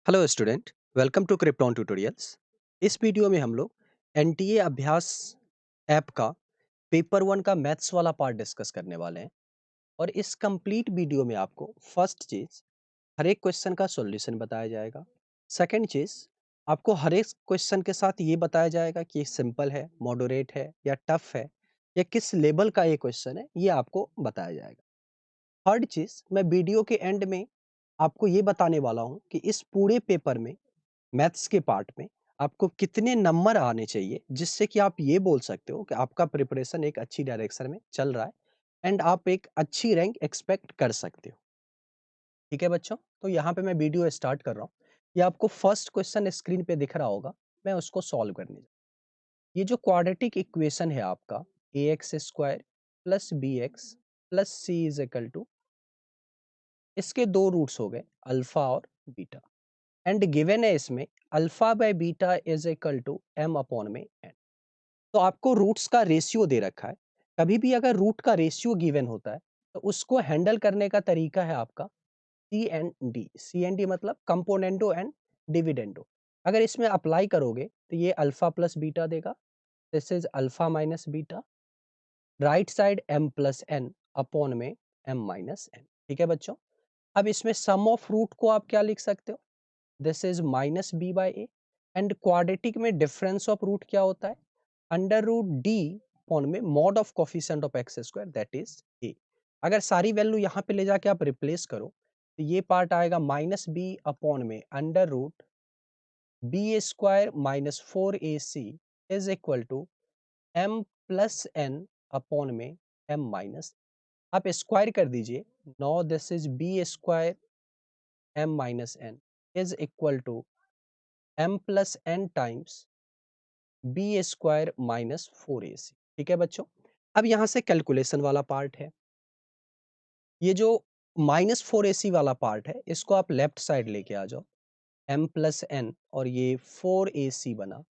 Hello student, welcome to Krypton tutorials. इस video में हम लोग एनटीए अभ्यास ऐप का पेपर वन का मैथ्स वाला पार्ट डिस्कस करने वाले हैं। और इस कंप्लीट वीडियो में आपको फर्स्ट चीज हर एक क्वेश्चन का सॉल्यूशन बताया जाएगा। सेकंड चीज, आपको हर एक क्वेश्चन के साथ ये बताया जाएगा कि सिंपल है, मॉडरेट है या टफ है, या किस लेवल का ये क्वेश्चन है, ये आपको बताया जाएगा। थर्ड चीज, मैं वीडियो के एंड में आपको ये बताने वाला हूँ कि इस पूरे पेपर में, मैथ्स के पार्ट में, आपको कितने नंबर आने चाहिए जिससे कि आप ये बोल सकते हो कि आपका प्रिपरेशन एक अच्छी डायरेक्शन में चल रहा है एंड आप एक अच्छी रैंक एक्सपेक्ट कर सकते हो। ठीक है बच्चों, तो यहाँ पे मैं वीडियो स्टार्ट कर रहा हूँ। ये आपको फर्स्ट क्वेश्चन स्क्रीन पे दिख रहा होगा, मैं उसको सॉल्व करने जा। ये जो क्वाड्रेटिक इक्वेशन है आपका, A x square plus B x plus C is equal to, इसके दो रूट्स हो गए अल्फा और बीटा, एंड गिवन है इसमें alpha by beta is equal to M upon में एन। तो आपको रूट्स का रेशियो दे रखा है। कभी भी अगर रूट का रेशियो गिवन होता है तो उसको हैंडल करने का तरीका है आपका C and D. C and D मतलब कंपोनेंडो एंड डिविडेंडो। अगर इसमें अप्लाई करोगे तो ये अल्फा प्लस बीटा देगा, this is alpha minus beta, right side M plus N upon में एम माइनस एन। ठीक है बच्चों, अब इसमें सम ऑफ रूट को आप क्या लिख सकते हो, this is minus B by A. And quadratic में डिफरेंस ऑफ रूट क्या होता है, अंडर रूट डी अपॉन में mod of coefficient of X square that is A. अगर सारी वैल्यू यहाँ पे ले जाके आप रिप्लेस करो तो ये पार्ट आएगा माइनस बी अपॉन में under root B square minus four A C is equal to M plus N upon में एम माइनस। आप स्क्वायर कर दीजिए, no this is B square M minus N is equal to M plus N times B square minus four A C. ठीक है बच्चों, अब यहाँ से कैलकुलेशन वाला पार्ट है। ये जो माइनस फोर ए सी वाला पार्ट है इसको आप लेफ्ट साइड लेके आ जाओ, एम प्लस एन और ये फोर ए सी बना,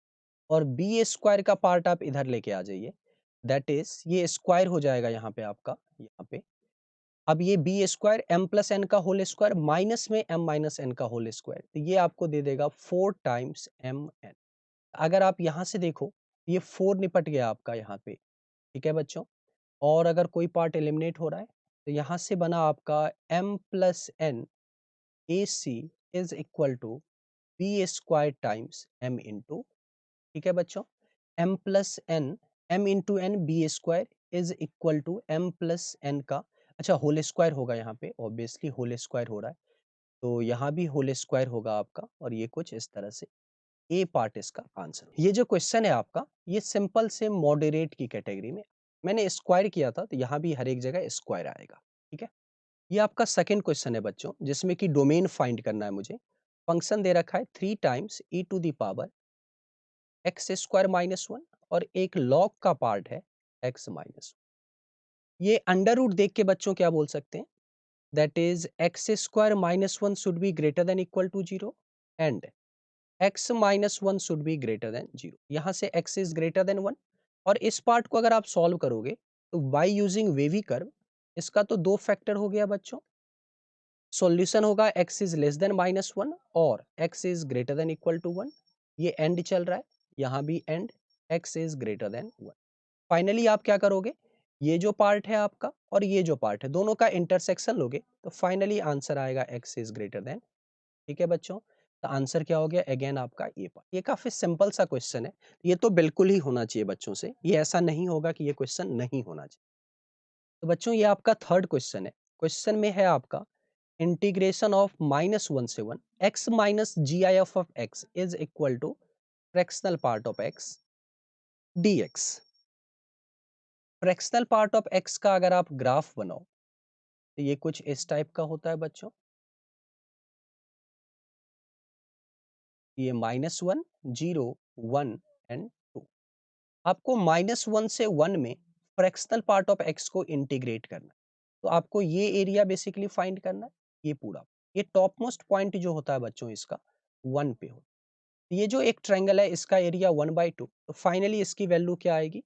और बी स्क्वायर का पार्ट आप इधर लेके आ जाइए, दैट इज ये स्क्वायर हो जाएगा यहाँ पे आपका, यहाँ पे। अब ये B square M plus N का होल स्क्वायर माइनस में एम माइनस एन का होल स्क्वायर, तो ये आपको दे देगा फोर टाइम्स एम एन। अगर आप यहाँ से देखो, ये 4 निपट गया आपका यहाँ पे। ठीक है बच्चों, और अगर कोई पार्ट एलिमिनेट हो रहा है तो यहाँ से बना आपका m plus N A C is equal to B square times m into, ठीक है बच्चों, m plus N, m into N B square is equal to m plus N का, अच्छा होल स्क्वायर होगा यहाँ पे, ऑब्वियसली होल स्क्वायर हो रहा है तो यहाँ भी होल स्क्वायर होगा आपका, और ये कुछ इस तरह से ए पार्ट इसका आंसर। ये जो क्वेश्चन है आपका, ये सिंपल से मॉडरेट की कैटेगरी में, मैंने स्क्वायर किया था तो यहाँ भी हर एक जगह स्क्वायर आएगा। ठीक है, ये आपका सेकंड क्वेश्चन है बच्चों, जिसमें कि डोमेन फाइंड करना है मुझे। फंक्शन दे रखा है three times E to the power X square minus one, और एक लॉग का पार्ट है एक्स माइनस। ये अंडर रूट देख के बच्चों क्या बोल सकते हैं, that is x square minus one should be greater than equal to zero, and x minus one should be greater than zero. यहाँ से x is greater than one, और इस पार्ट को अगर आप सॉल्व करोगे तो बाय यूजिंग वेवी कर्व, इसका तो दो फैक्टर हो गया बच्चों। सॉल्यूशन होगा x is less than minus one और x is greater than equal to one. ये एंड चल रहा है, यहाँ भी and, x is greater than one. Finally आप क्या करोगे, ये जो पार्ट है आपका और ये जो पार्ट है, दोनों का इंटरसेक्शन लोगे तो फाइनली आंसर आएगा x इज ग्रेटर देन। ठीक है बच्चों, तो आंसर क्या हो गया, अगेन आपका ये पार्ट। ये काफी सिंपल सा क्वेश्चन है, ये तो बिल्कुल ही होना चाहिए बच्चों से, ये ऐसा नहीं होगा कि ये क्वेश्चन नहीं होना चाहिए। तो बच्चों ये आपका थर्ड क्वेश्चन है। क्वेश्चन में है आपका इंटीग्रेशन ऑफ माइनस वन से one X minus G I F of x is equal to fractional part of X D X. Fractional part of X का अगर आप ग्राफ बनाओ तो ये कुछ इस टाइप का होता है बच्चों, ये minus one, zero, one and two. आपको माइनस वन से वन में फ्रैक्शनल पार्ट ऑफ एक्स को इंटीग्रेट करना है, तो आपको ये एरिया बेसिकली फाइंड करना है। ये पूरा, ये टॉप मोस्ट पॉइंट जो होता है बच्चों इसका वन पे हो। ये जो एक ट्रायंगल है इसका एरिया वन बाई टू, तो फाइनली इसकी वैल्यू क्या आएगी,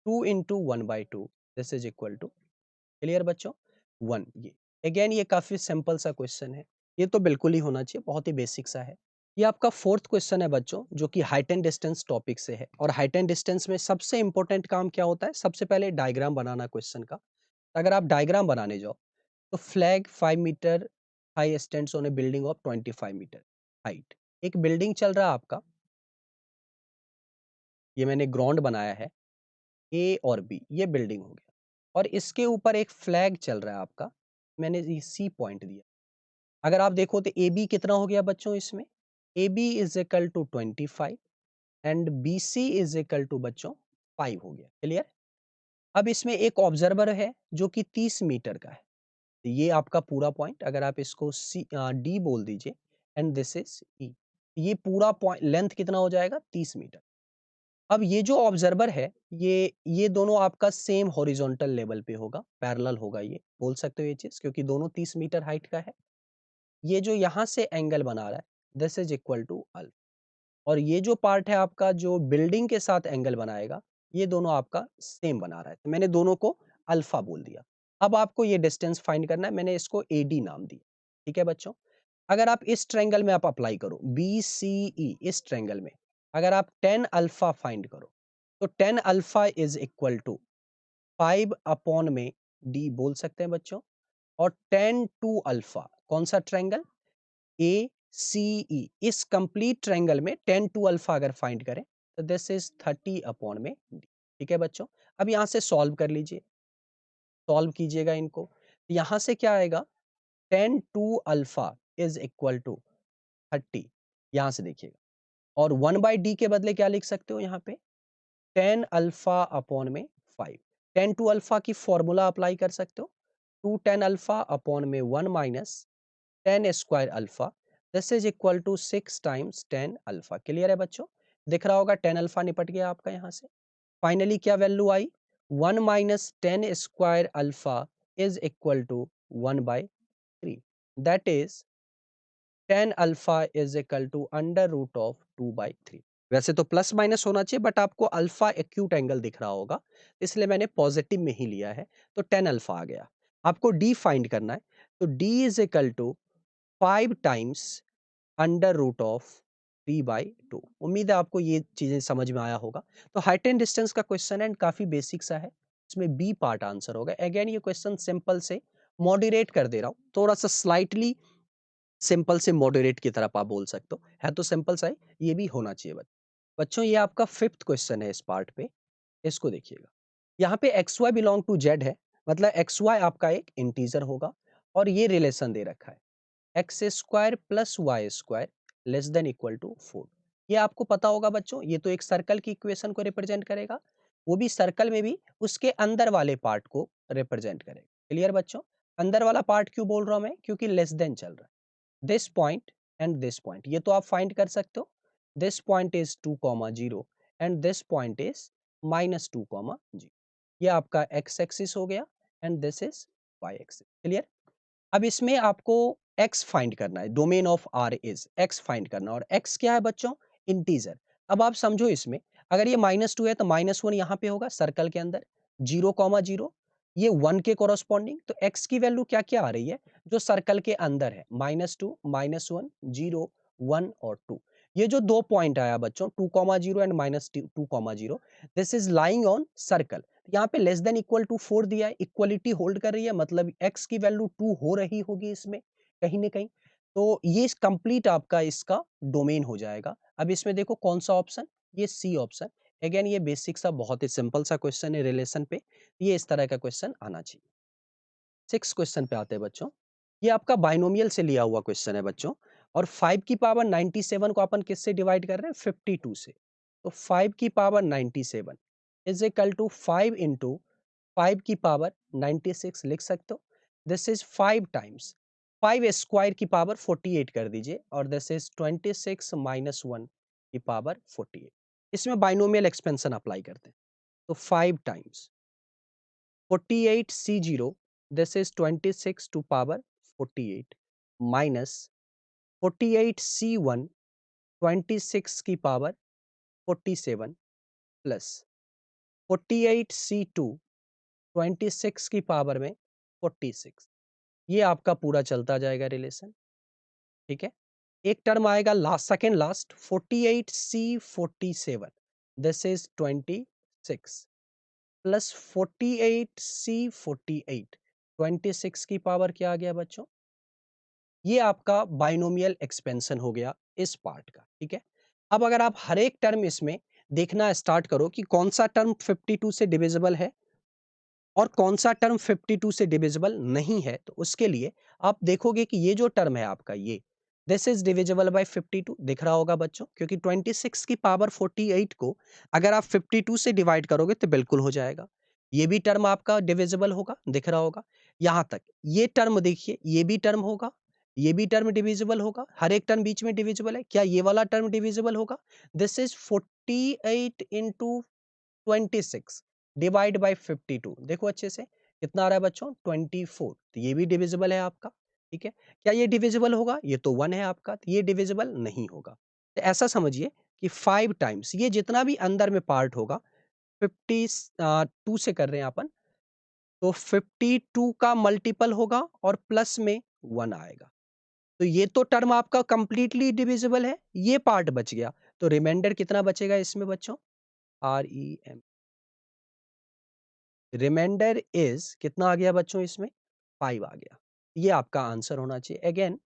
two into one by two, this is equal to, clear बच्चों, वन। ये अगेन ये काफी सिंपल सा क्वेश्चन है, ये तो बिल्कुल ही होना चाहिए, बहुत ही बेसिक सा है। ये आपका फोर्थ क्वेश्चन है बच्चों, जो कि हाइट एंड डिस्टेंस टॉपिक से है। और हाइट एंड डिस्टेंस में सबसे इंपॉर्टेंट काम क्या होता है? सबसे पहले डायग्राम बनाना क्वेश्चन का। अगर आप डायग्राम बनाने जाओ तो flag 5 metre high stands on a building of 25 metre height. एक बिल्डिंग चल रहा है आपका, ये मैंने ग्राउंड बनाया है, ए और बी ये बिल्डिंग हो गया, और इसके ऊपर एक फ्लैग चल रहा है आपका, मैंने ये सी पॉइंट दिया। अगर आप देखो तो ए बी कितना हो गया बच्चों इसमें? A B is equal to 25 and B C is equal to बच्चों 5 हो गया। क्लियर? अब इसमें एक ऑब्जर्वर है जो कि 30 मीटर का है। ये आपका पूरा पॉइंट, अगर आप इसको डी बोल दीजिए एंड दिस इज ई, ये पूरा पॉइंट लेंथ कितना हो जाएगा? 30 मीटर। अब ये जो ऑब्जर्वर है, ये दोनों आपका सेम हॉरिजॉन्टल लेवल पे होगा, पैरेलल होगा, ये बोल सकते हो ये चीज, क्योंकि दोनों 30 मीटर हाइट का है। ये जो यहाँ से एंगल बना रहा है, this is equal to alpha, और ये जो पार्ट है आपका जो बिल्डिंग के साथ एंगल बनाएगा, ये दोनों आपका सेम बना रहा है, तो मैंने दोनों को अल्फा बोल दिया। अब आपको ये डिस्टेंस फाइंड करना है, मैंने इसको एडी नाम दिया। ठीक है बच्चों? अगर आप इस ट्रायंगल में आप अप्लाई करो बी सी ई, इस ट्रायंगल में अगर आप 10 अल्फा फाइंड करो, तो 10 alpha is equal to 5 upon में डी बोल सकते हैं बच्चों। और 10 टू अल्फा, कौन सा ट्रायंगल? ए सी ई, इस कंप्लीट ट्रायंगल में 10 टू अल्फा अगर फाइंड करें तो दिस इज 30 अपॉन में डी। ठीक है बच्चों? अब यहां से सॉल्व कर लीजिए, सॉल्व कीजिएगा इनको, यहां से क्या आएगा? 10 two alpha is equal to 30, यहां से देखिएगा। और 1/d के बदले क्या लिख सकते हो यहाँ पे? 10 अल्फा अपॉन में 5। 10 टू अल्फा की फॉर्मूला अप्लाई कर सकते हो, 2 10 अल्फा अपॉन में 1 minus 10 square alpha, this is equal to 6 times 10 alpha. Clear है बच्चों? दिख रहा होगा 10 अल्फा निपट गया आपका यहाँ से। फाइनली क्या वैल्यू आई? 1 minus 10 square alpha is equal to 1/3, that is 10 alpha is equal to under root of 2/3। वैसे तो प्लस माइनस होना चाहिए, बट आपको अल्फा एक्यूट एंगल दिख रहा होगा, इसलिए मैंने पॉजिटिव में ही लिया है, तो 10 अल्फा आ गया। आपको डी फाइंड करना है, तो D is equal to 5 times under root of 3/2। उम्मीद है आपको ये चीजें समझ में आया होगा। तो हाइट एंड डिस्टेंस का क्वेश्चन है, काफी बेसिक सा है, इसमें बी पार्ट आंसर होगा। अगेन ये क्वेश्चन सिंपल से मॉडरेट कर दे रहा हूँ, थोड़ा सा स्लाइटली सिंपल से मॉडरेट की तरफ आप बोल सकते हो, है तो सिंपल सा ही, ये भी होना चाहिए बच्चों। ये आपका फिफ्थ क्वेश्चन है इस पार्ट पे, इसको देखिएगा। यहाँ पे X Y belong to Z है, मतलब एक्स वाई आपका एक इंटीजर होगा, और ये रिलेशन दे रखा है X square plus Y square less than equal to 4। ये आपको पता होगा बच्चों, ये तो एक सर्कल की इक्वेशन को रिप्रेजेंट करेगा, वो भी सर्कल में भी उसके अंदर वाले पार्ट को रिप्रेजेंट करेगा। क्लियर बच्चों? अंदर वाला पार्ट क्यों बोल रहा हूं मैं? क्योंकि लेस देन चल रहा है। This point and this point, ये तो आप फाइंड कर सकते हो। This point is 2,0 and this point is -2,0। ये आपका एक्स एक्सिस हो गया and this is Y axis. Clear? अब इसमें आपको x फाइंड करना है, domain of r is x find करना, और x क्या है बच्चों? इंटीजर। अब आप समझो इसमें, अगर ये -2 है तो -1 यहाँ पे होगा सर्कल के अंदर, 0,0 ये 1 के कोरोस्पॉन्डिंग, तो x की वैल्यू क्या क्या आ रही है जो सर्कल के अंदर है? -2 -1 0 1 और 2। ये जो दो पॉइंट आया बच्चों 2,0 and -2,0, this is lying on circle. यहाँ पे लेस देन इक्वल टू 4 दिया है, इक्वलिटी होल्ड कर रही है, मतलब x की वैल्यू 2 हो रही होगी इसमें कहीं ना कहीं, तो ये कंप्लीट आपका इसका डोमेन हो जाएगा। अब इसमें देखो कौन सा ऑप्शन? ये सी ऑप्शन। अगेन ये बेसिक सा बहुत ही सिंपल सा क्वेश्चन है रिलेशन पे, ये इस तरह का क्वेश्चन आना चाहिए। सिक्स क्वेश्चन पे आते हैं बच्चों। ये आपका बाइनोमियल से लिया हुआ क्वेश्चन है बच्चों, और 5 की पावर 97 को अपन किससे डिवाइड कर रहे हैं? 52 से। तो 5 की power 97 is equal to 5 into 5 की पावर 96 लिख सकते हो। दिस इज 5 टाइम्स 5 स्क्वायर की पावर 48 कर दीजिए, और दिस इज 26 माइनस 1 की पावर 48। इसमें बाइनोमियल एक्सपेंशन अप्लाई करते हैं, तो 5 times 48 C0, this is 26 to power 48 minus 48 C1, 26 की पावर 47 प्लस 48 C2, 26 की पावर में 46। ये आपका पूरा चलता जाएगा रिलेशन। ठीक है? एक टर्म आएगा last, second last 48C47, this is 26 plus 48C48, 26 की पावर क्या आ गया बच्चों? ये आपका बाइनोमियल एक्सपेंशन हो गया इस पार्ट का, ठीक है। अब अगर आप हर एक टर्म इसमें देखना स्टार्ट करो कि कौन सा टर्म 52 से डिविजिबल है और कौन सा टर्म 52 से डिविजिबल नहीं है, तो उसके लिए आप देखोगे कि ये जो टर्म है आपका, ये दिस इज डिविजिबल बाय 52, दिख रहा होगा बच्चों, क्योंकि 26 की पावर 48 को अगर आप 52 से डिवाइड करोगे तो बिल्कुल हो जाएगा। ये भी टर्म आपका डिविजिबल होगा, दिख रहा होगा। यहां तक ये टर्म देखिए, ये भी टर्म होगा, ये भी टर्म डिविजिबल होगा, हर एक टर्म बीच में डिविजिबल है। क्या ये वाला टर्म डिविजिबल होगा? This is 48 into 26 divide by 52, देखो अच्छे से कितना आ रहा है बच्चों, 24, तो ये भी डिविजिबल है आपका, ठीक है। क्या ये डिविजिबल होगा? ये तो 1 है आपका, तो ये डिविजिबल नहीं होगा। तो ऐसा समझिए कि 5 टाइम्स ये जितना भी अंदर में पार्ट होगा, 52 से कर रहे हैं अपन, तो 52 का मल्टीपल होगा और प्लस में 1 आएगा। तो ये तो टर्म आपका कंप्लीटली डिविजिबल है, ये पार्ट बच गया, तो रिमाइंडर कितना बचेगा इसमें बच्चों? REM, रिमाइंडर इज कितना आ गया बच्चों इसमें? 5 आ गया। ये आपका आंसर होना चाहिए। अगेन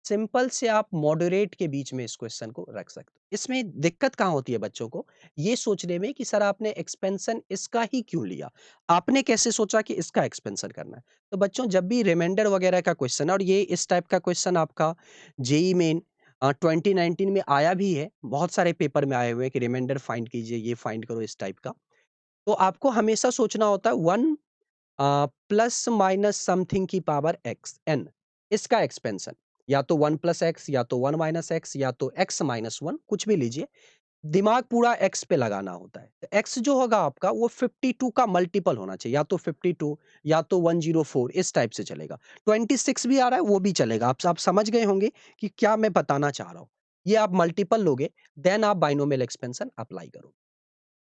सिंपल से आप मॉडरेट के बीच में इस क्वेश्चन को रख सकते हो। इसमें दिक्कत कहाँ होती है बच्चों को? ये सोचने में कि सर आपने एक्सपेंशन इसका ही क्यों लिया? आपने कैसे सोचा कि इसका एक्सपेंशन करना है? तो बच्चों जब भी रिमाइंडर वगैरह का क्वेश्चन है, और ये इस टाइप का क्वेश्चन आपका जेईई मेन 2019 में आया भी है, बहुत सारे पेपर में आए हुए हैं कि रिमाइंडर फाइंड कीजिए, ये फाइंड करो, इस टाइप का। तो आपको हमेशा सोचना होता है 1 प्लस माइनस समथिंग की पावर एक्स एन, इसका एक्सपेंशन, या तो 1 प्लस एक्स, या तो 1 माइनस एक्स, या तो एक्स माइनस 1, कुछ भी लीजिए। दिमाग पूरा एक्स पे लगाना होता है। तो एक्स जो होगा आपका वो 52 का मल्टीपल होना चाहिए, या तो 52 या तो 104, इस टाइप से चलेगा। 26 भी आ रहा है वो भी चलेगा। आप समझ गए होंगे कि क्या मैं बताना चाह रहा हूँ। ये आप मल्टीपल लोगे, देन आप बाइनोमियल एक्सपेंशन अप्लाई करो।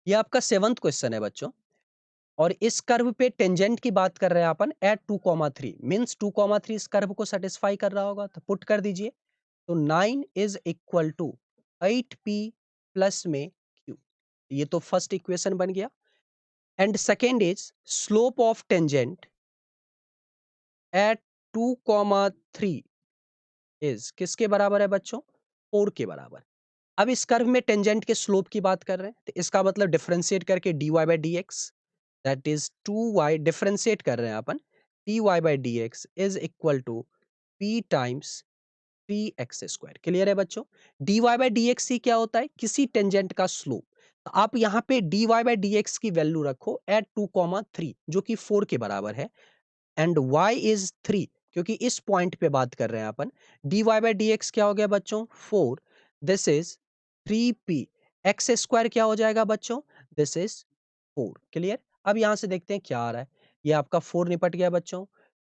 ये आपका 7th क्वेश्चन है बच्चों, और इस कर्व पे टेंजेंट की बात कर रहे हैं अपन एट 2,3, मीन्स 2,3 इस कर्व को सेटिस्फाई कर रहा होगा, तो पुट कर दीजिए। तो 9 is equal to 8p plus में q, ये तो फर्स्ट इक्वेशन बन गया। And second is slope of tangent at 2,3 is किसके बराबर है बच्चों? 4 के बराबर। अब इस कर्व में टेंजेंट के स्लोप की बात कर रहे हैं, तो इसका मतलब डिफरेंशिएट करके dy by D X, that is 2y, differentiate कर रहे हैं अपन, dy by D X is equal to p times 3x²। Clear है बच्चों? dy बाई डी एक्स ही क्या होता है? किसी टेंजेंट का स्लोप। तो आप यहाँ पे dy बाई डी एक्स की वैल्यू रखो एट 2,3, जो कि 4 के बराबर है, एंड y इज 3, क्योंकि इस पॉइंट पे बात कर रहे हैं अपन। dy बाई डी एक्स क्या हो गया बच्चों? 4, this is 3p, x square क्या हो जाएगा बच्चों? This is 4। क्लियर? अब यहां से देखते हैं क्या आ रहा है। ये आपका 4 निपट गया बच्चों,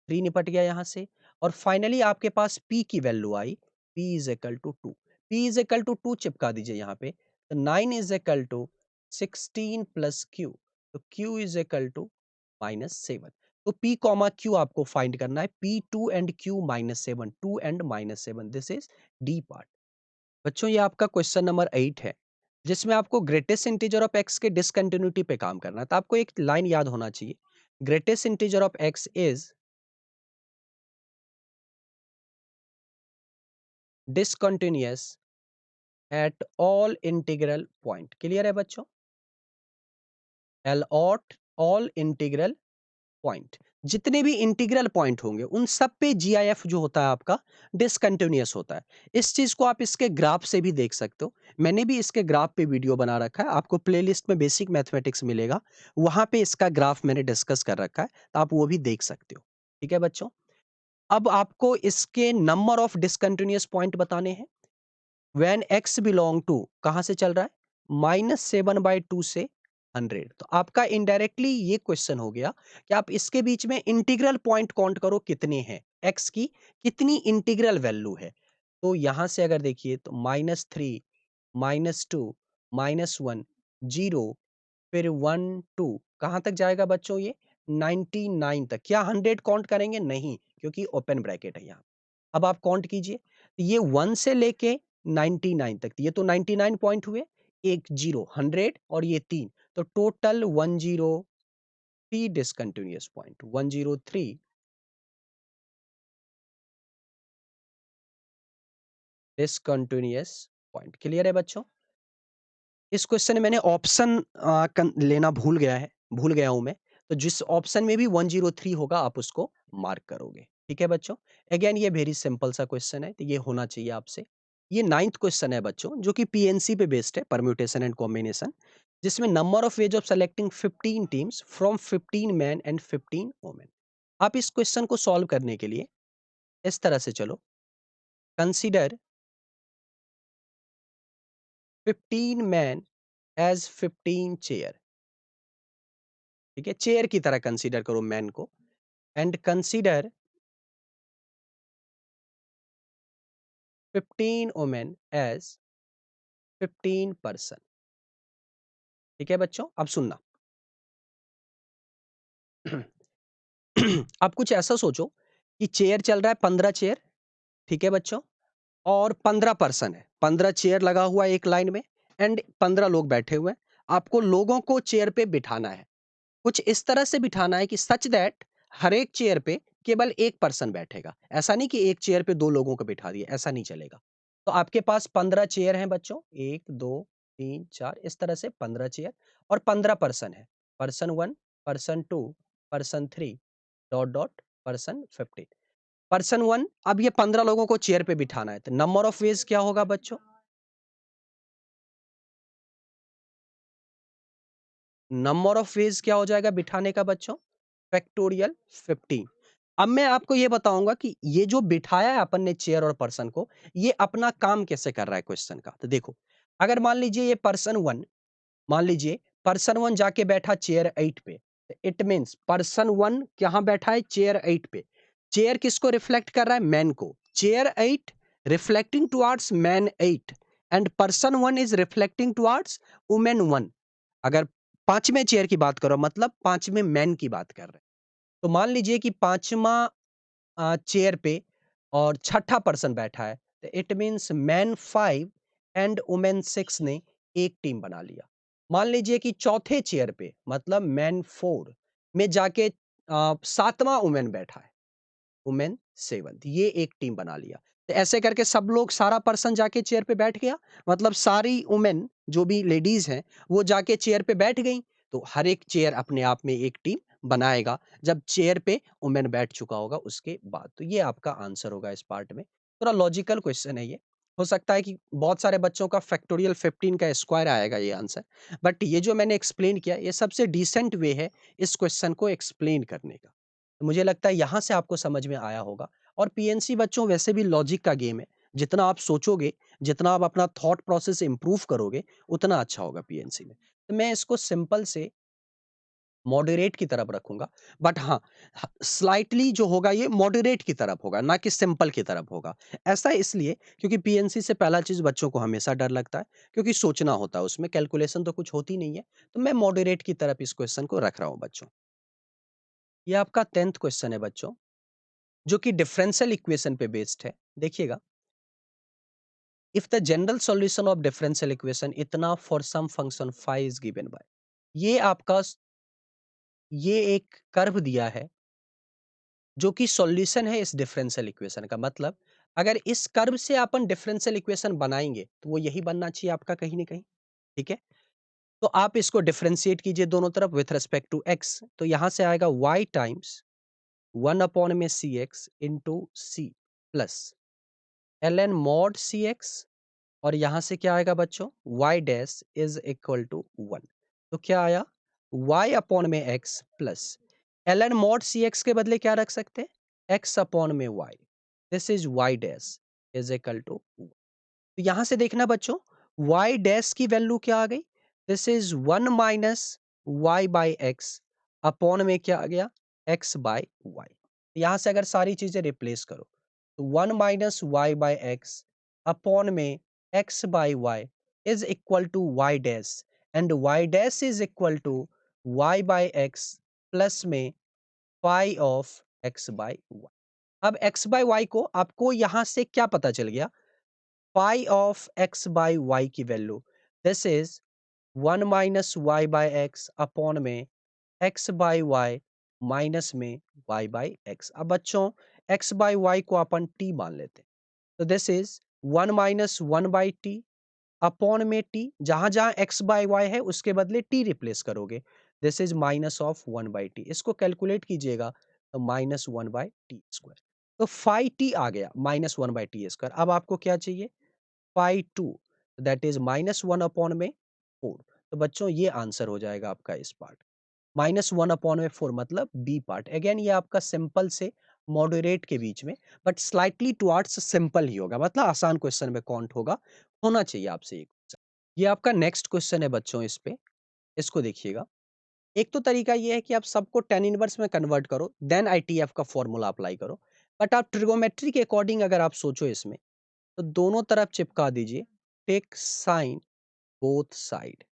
3 निपट गया यहां से, और फाइनली आपके पास p की वैल्यू आई, p is equal to 2। p is equal to 2 चिपका दीजिए यहाँ पे, तो 9 is equal to 16 plus q, तो q इज इक्वल टू -7। तो p कॉमा q आपको फाइंड करना है, p 2 and q -7, 2 and -7, this is D part. बच्चों ये आपका क्वेश्चन नंबर 8 है, जिसमें आपको ग्रेटेस्ट इंटीजर ऑफ एक्स के डिसकंटिन्यूटी पे काम करना है। तो आपको एक लाइन याद होना चाहिए, greatest integer of x is discontinuous at all integral point. Clear है बच्चों? L at all integral point, जितने भी इंटीग्रल पॉइंट होंगे उन सब पे जीआईएफ जो होता है आपका डिसकंटिन्यूअस होता है। इस चीज को आप इसके ग्राफ से भी देख सकते हो। मैंने भी इसके ग्राफ पे वीडियो बना रखा है, आपको प्लेलिस्ट में बेसिक मैथमेटिक्स मिलेगा, वहां पे इसका ग्राफ मैंने डिस्कस कर रखा है, तो आप वो भी देख सकते हो। ठीक है बच्चों? अब आपको इसके नंबर ऑफ डिसकंटिन्यूअस पॉइंट बताने हैं। व्हेन एक्स बिलोंग टू कहां से चल रहा है? -7/2 से 100। तो आपका इनडायरेक्टली ये क्वेश्चन हो गया कि आप इसके बीच में इंटीग्रल पॉइंट काउंट करो कितने हैं, एक्स की कितनी इंटीग्रल वैल्यू है। तो यहां से अगर देखिए तो -3, -2, -1, 0, फिर 1 2, कहां तक जाएगा बच्चों ये? 99 तक। क्या 100 काउंट करेंगे? नहीं, क्योंकि ओपन ब्रैकेट है यहाँ। अब आप काउंट कीजिए, ये 1 से लेके 99 तक, ये तो 99 पॉइंट हुए, एक 0 100 और ये 3, तो total 103 discontinuous point, 103 discontinuous point. Clear है बच्चों? इस क्वेश्चन में मैंने ऑप्शन लेना भूल गया हूं मैं, तो जिस ऑप्शन में भी 103 होगा आप उसको मार्क करोगे। ठीक है बच्चों? अगेन ये वेरी सिंपल सा क्वेश्चन है, तो ये होना चाहिए आपसे। ये 9th क्वेश्चन है बच्चों, जो कि पीएनसी पे बेस्ड है, परम्यूटेशन एंड कॉम्बिनेशन, जिसमें number of ways of selecting 15 teams from 15 man and 15 women. आप इस क्वेश्चन को सॉल्व करने के लिए इस तरह से चलो, कंसीडर 15 मैन एज 15 चेयर। ठीक है, चेयर की तरह कंसीडर करो मैन को, and consider 15 women as 15 person. ठीक है बच्चों, अब सुनना। अब कुछ ऐसा सोचो कि चेयर चल रहा है, 15 चेयर। ठीक है बच्चों, और 15 पर्सन है, 15 चेयर लगा हुआ है एक लाइन में, एंड 15 लोग बैठे हुए हैं। आपको लोगों को चेयर पे बिठाना है, कुछ इस तरह से बिठाना है कि सच दैट हर एक चेयर पे केवल एक पर्सन बैठेगा। ऐसा नहीं कि एक चेयर पे दो लोगों को बिठा दिया, ऐसा नहीं चलेगा। तो आपके पास 15 चेयर हैं बच्चों, 1 2 3 4, इस तरह से 15 चेयर, और 15 पर्सन है, person 1, person 2, person 3, dot dot, person 15। Person 1, अब ये 15 लोगों को चेयर पे बिठाना है, तो नंबर ऑफ वेज क्या होगा बच्चों? नंबर ऑफ वेज क्या हो जाएगा बिठाने का बच्चों? फैक्टोरियल 15। अब मैं आपको ये बताऊंगा कि ये जो बिठाया है अपन ने चेयर और पर्सन को, ये अपना काम कैसे कर रहा है क्वेश्चन का। तो देखो, अगर मान लीजिए ये पर्सन 1, मान लीजिए पर्सन 1 जाके बैठा चेयर 8 पे, इट मींस पर्सन 1 कहां बैठा है? चेयर 8 पे। चेयर किसको रिफ्लेक्ट कर रहा है? मैन को। Chair 8 reflecting towards man 8, and person 1 is reflecting towards women 1। अगर पांचवें चेयर की बात करो, मतलब पांचवें मैन की बात कर रहे हैं, तो मान लीजिए कि पांचवा चेयर पे और छठा पर्सन बैठा है, तो it means man 5 and women 6 ने एक टीम बना लिया। मान लीजिए कि चौथे चेयर पे, मतलब मैन 4 में जाके सातवां वुमेन बैठा है, वुमेन 7, ये एक टीम बना लिया। तो ऐसे करके सब लोग, सारा पर्सन जाके चेयर पे बैठ गया, मतलब सारी वुमेन जो भी लेडीज हैं वो जाके चेयर पे बैठ गई। तो हर एक चेयर अपने आप में एक टीम बनाएगा जब चेयर पे वुमेन बैठ चुका होगा उसके बाद। तो ये आपका आंसर होगा इस पार्ट में। थोड़ा लॉजिकल क्वेश्चन है ये, हो सकता है कि बहुत सारे बच्चों का फैक्टोरियल 15 का स्क्वायर आएगा ये आंसर, बट ये जो मैंने एक्सप्लेन किया, ये सबसे डिसेंट वे है इस क्वेश्चन को एक्सप्लेन करने का। तो मुझे लगता है यहाँ से आपको समझ में आया होगा। और पीएनसी बच्चों वैसे भी लॉजिक का गेम है, जितना आप सोचोगे, जितना आप अपना थॉट प्रोसेस इंप्रूव करोगे, उतना अच्छा होगा पीएनसी में। तो मैं इसको सिंपल से मॉडरेट की तरफ रखूंगा, बट हाँ, स्लाइटली जो होगा ये मॉडरेट की तरफ होगा, ना कि सिंपल की तरफ होगा। ऐसा इसलिए क्योंकि पीएनसी से पहला चीज बच्चों को हमेशा डर लगता है, क्योंकि सोचना होता है, उसमें कैलकुलेशन तो कुछ होती नहीं है। तो मैं मॉडरेट की तरफ इस क्वेश्चन को रख रहा हूँ बच्चों। ये आपका 10th क्वेश्चन है बच्चों, जो कि डिफरेंशियल इक्वेशन पे बेस्ड है। देखिएगा, if the general solution of differential equation इतना for some function phi is given by, ये आपका ये एक कर्व दिया है जो कि सॉल्यूशन है इस डिफरेंशियल इक्वेशन का। मतलब अगर इस कर्व से अपन डिफरेंशियल इक्वेशन बनाएंगे तो वो यही बनना चाहिए आपका कहीं ना कहीं। ठीक है, तो आप इसको डिफरेंशिएट कीजिए दोनों तरफ विथ रिस्पेक्ट टू एक्स, तो यहां से आएगा y टाइम्स 1 में C x into C plus ln mod cx, और यहां से क्या आएगा बच्चों? y dash is equal to 1। तो क्या आया? y/में x plus ln mod cx के बदले क्या रख सकते हैं? x/में y। This is y dash is equal to 1। तो यहां से देखना बच्चों, y डैश की वैल्यू क्या आ गई? This is 1 minus y by x, upon में क्या आ गया? x by y. यहां से अगर सारी चीजें रिप्लेस करो, तो 1 minus y by x upon में x by y is equal to y dash, and y dash is equal to y by x plus में phi of x by y. अब x बाय वाई को आपको यहां से क्या पता चल गया, पाई ऑफ x बाय वाई की value this is 1 minus y by x upon में x बाय वाई माइनस में y बाय एक्स। अब बच्चों x बाय वाई को अपन t मान लेते हैं, तो this is 1 minus 1 by t upon में टी, जहां जहां x बाय वाई है उसके बदले t रिप्लेस करोगे, this is minus of 1 by t. इसको कैलकुलेट कीजिएगा तो माइनस 1 बाय टी स्क्वायर। तो फाई टी आ गया माइनस 1 बाय टी स्क्वायर। अब आपको क्या चाहिए, phi two, that is minus 1 upon में 4। तो बच्चों ये आंसर हो जाएगा आपका इस पार्ट, माइनस 1 अपॉन में 4 मतलब बी पार्ट। अगेन ये आपका सिंपल से मॉडरेट के बीच में, बट स्लाइटली टुवर्ड्स सिंपल ही होगा, मतलब आसान क्वेश्चन में काउंट होगा, होना चाहिए आपसे ये क्वेश्चन। ये आपका नेक्स्ट क्वेश्चन है बच्चों, इस पे इसको देखिएगा। एक तो तरीका ये है कि आप सबको टेन इनवर्स में कन्वर्ट करो, देन आईटीएफ का फॉर्मूला अप्लाई करो, बट आप ट्रिगोमेट्री के अकॉर्डिंग अगर आप सोचो इसमें, तो दोनों तरफ चिपका दीजिए, टेक साइन बोथ साइड।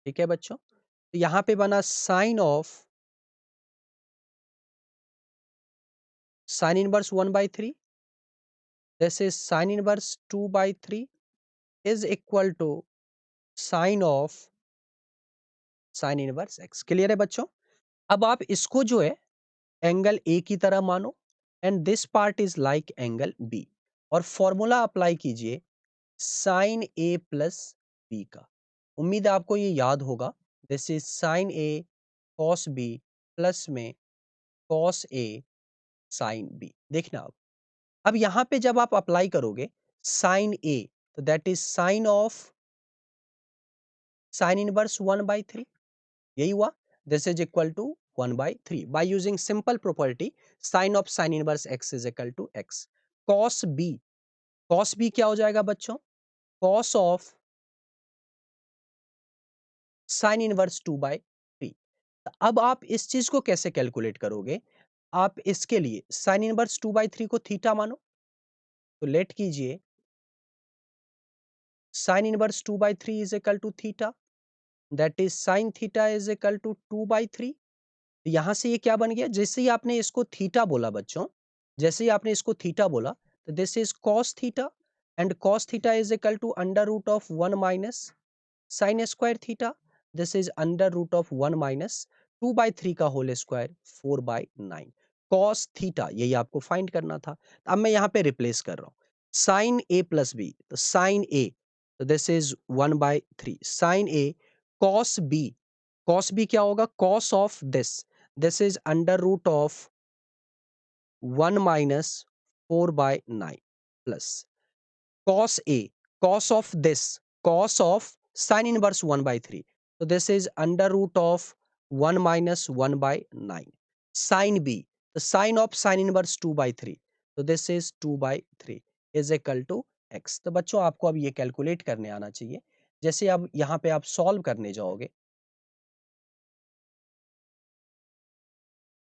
ठीक है बच्चों, तो यहां पे बना sine inverse 1/3, this is sine inverse 2/3 is equal to sine of sine inverse x. Clear है बच्चों? अब आप इसको जो है एंगल ए की तरह मानो, and this part is like angle B, और फॉर्मूला अप्लाई कीजिए साइन ए प्लस बी का। उम्मीद है आपको ये याद होगा, this is sine A cos B plus में कॉस ए साइन बी। देखना अब यहां पे जब आप अप्लाई करोगे साइन ए, तो that is sine of sine inverse 1/3, यही हुआ, this is equal to 1/3 by using simple property sine of sine inverse x is equal to x. Cos B, cos B क्या हो जाएगा बच्चों, कॉस ऑफ साइन इनवर्स 2/3। अब आप इस चीज को कैसे कैलकुलेट करोगे, आप इसके लिए साइन इनवर्स 2/3 को थीटा मानो, तो लेट कीजिए sine inverse 2/3 is equal to theta, that is sine theta is equal to 2/3। यहां से ये क्या बन गया, जैसे ही आपने इसको थीटा बोला बच्चों, जैसे ही आपने इसको थीटा बोला, तो this is cos theta, and cos theta is equal to under root of 1 minus sine square theta, this is under root of 1 minus 2/3 का होल स्क्वायर 4/9 कॉस थीटा, यही आपको फाइंड करना था। अब मैं यहाँ पे रिप्लेस कर रहा हूँ साइन ए प्लस बी, तो साइन ए, तो this is 1/3 sine A cos B, cos B क्या होगा, cos of this is under root of 1 minus 4/9 plus cos A, cos of this, cos of sin inverse 1/3. So this is under root of 1 minus 1/9. Sin B, the sin of sin inverse 2/3. So this is 2/3 is equal to x. तो बच्चों आपको अब ये calculate करने आना चाहिए। जैसे अब यहाँ पे आप सॉल्व करने जाओगे,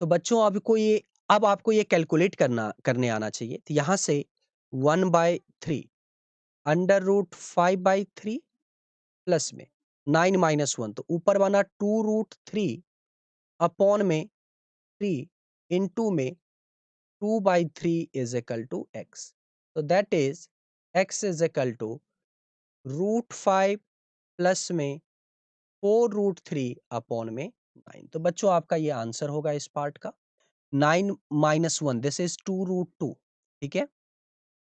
तो बच्चों अब आपको ये कैलकुलेट करने आना चाहिए। तो यहाँ से 1/3 अंडर रूट 5/3 प्लस में 9 माइनस 1, तो ऊपर बना 2√3 अपॉन में 3 इंटू में 2/3 इज इक्वल टू एक्स। तो that is x is equal to √5 plus में 4√3 अपॉन में 9। तो बच्चों आपका ये आंसर होगा इस पार्ट का। 9 माइनस 1 दिस इज 2√2, ठीक है,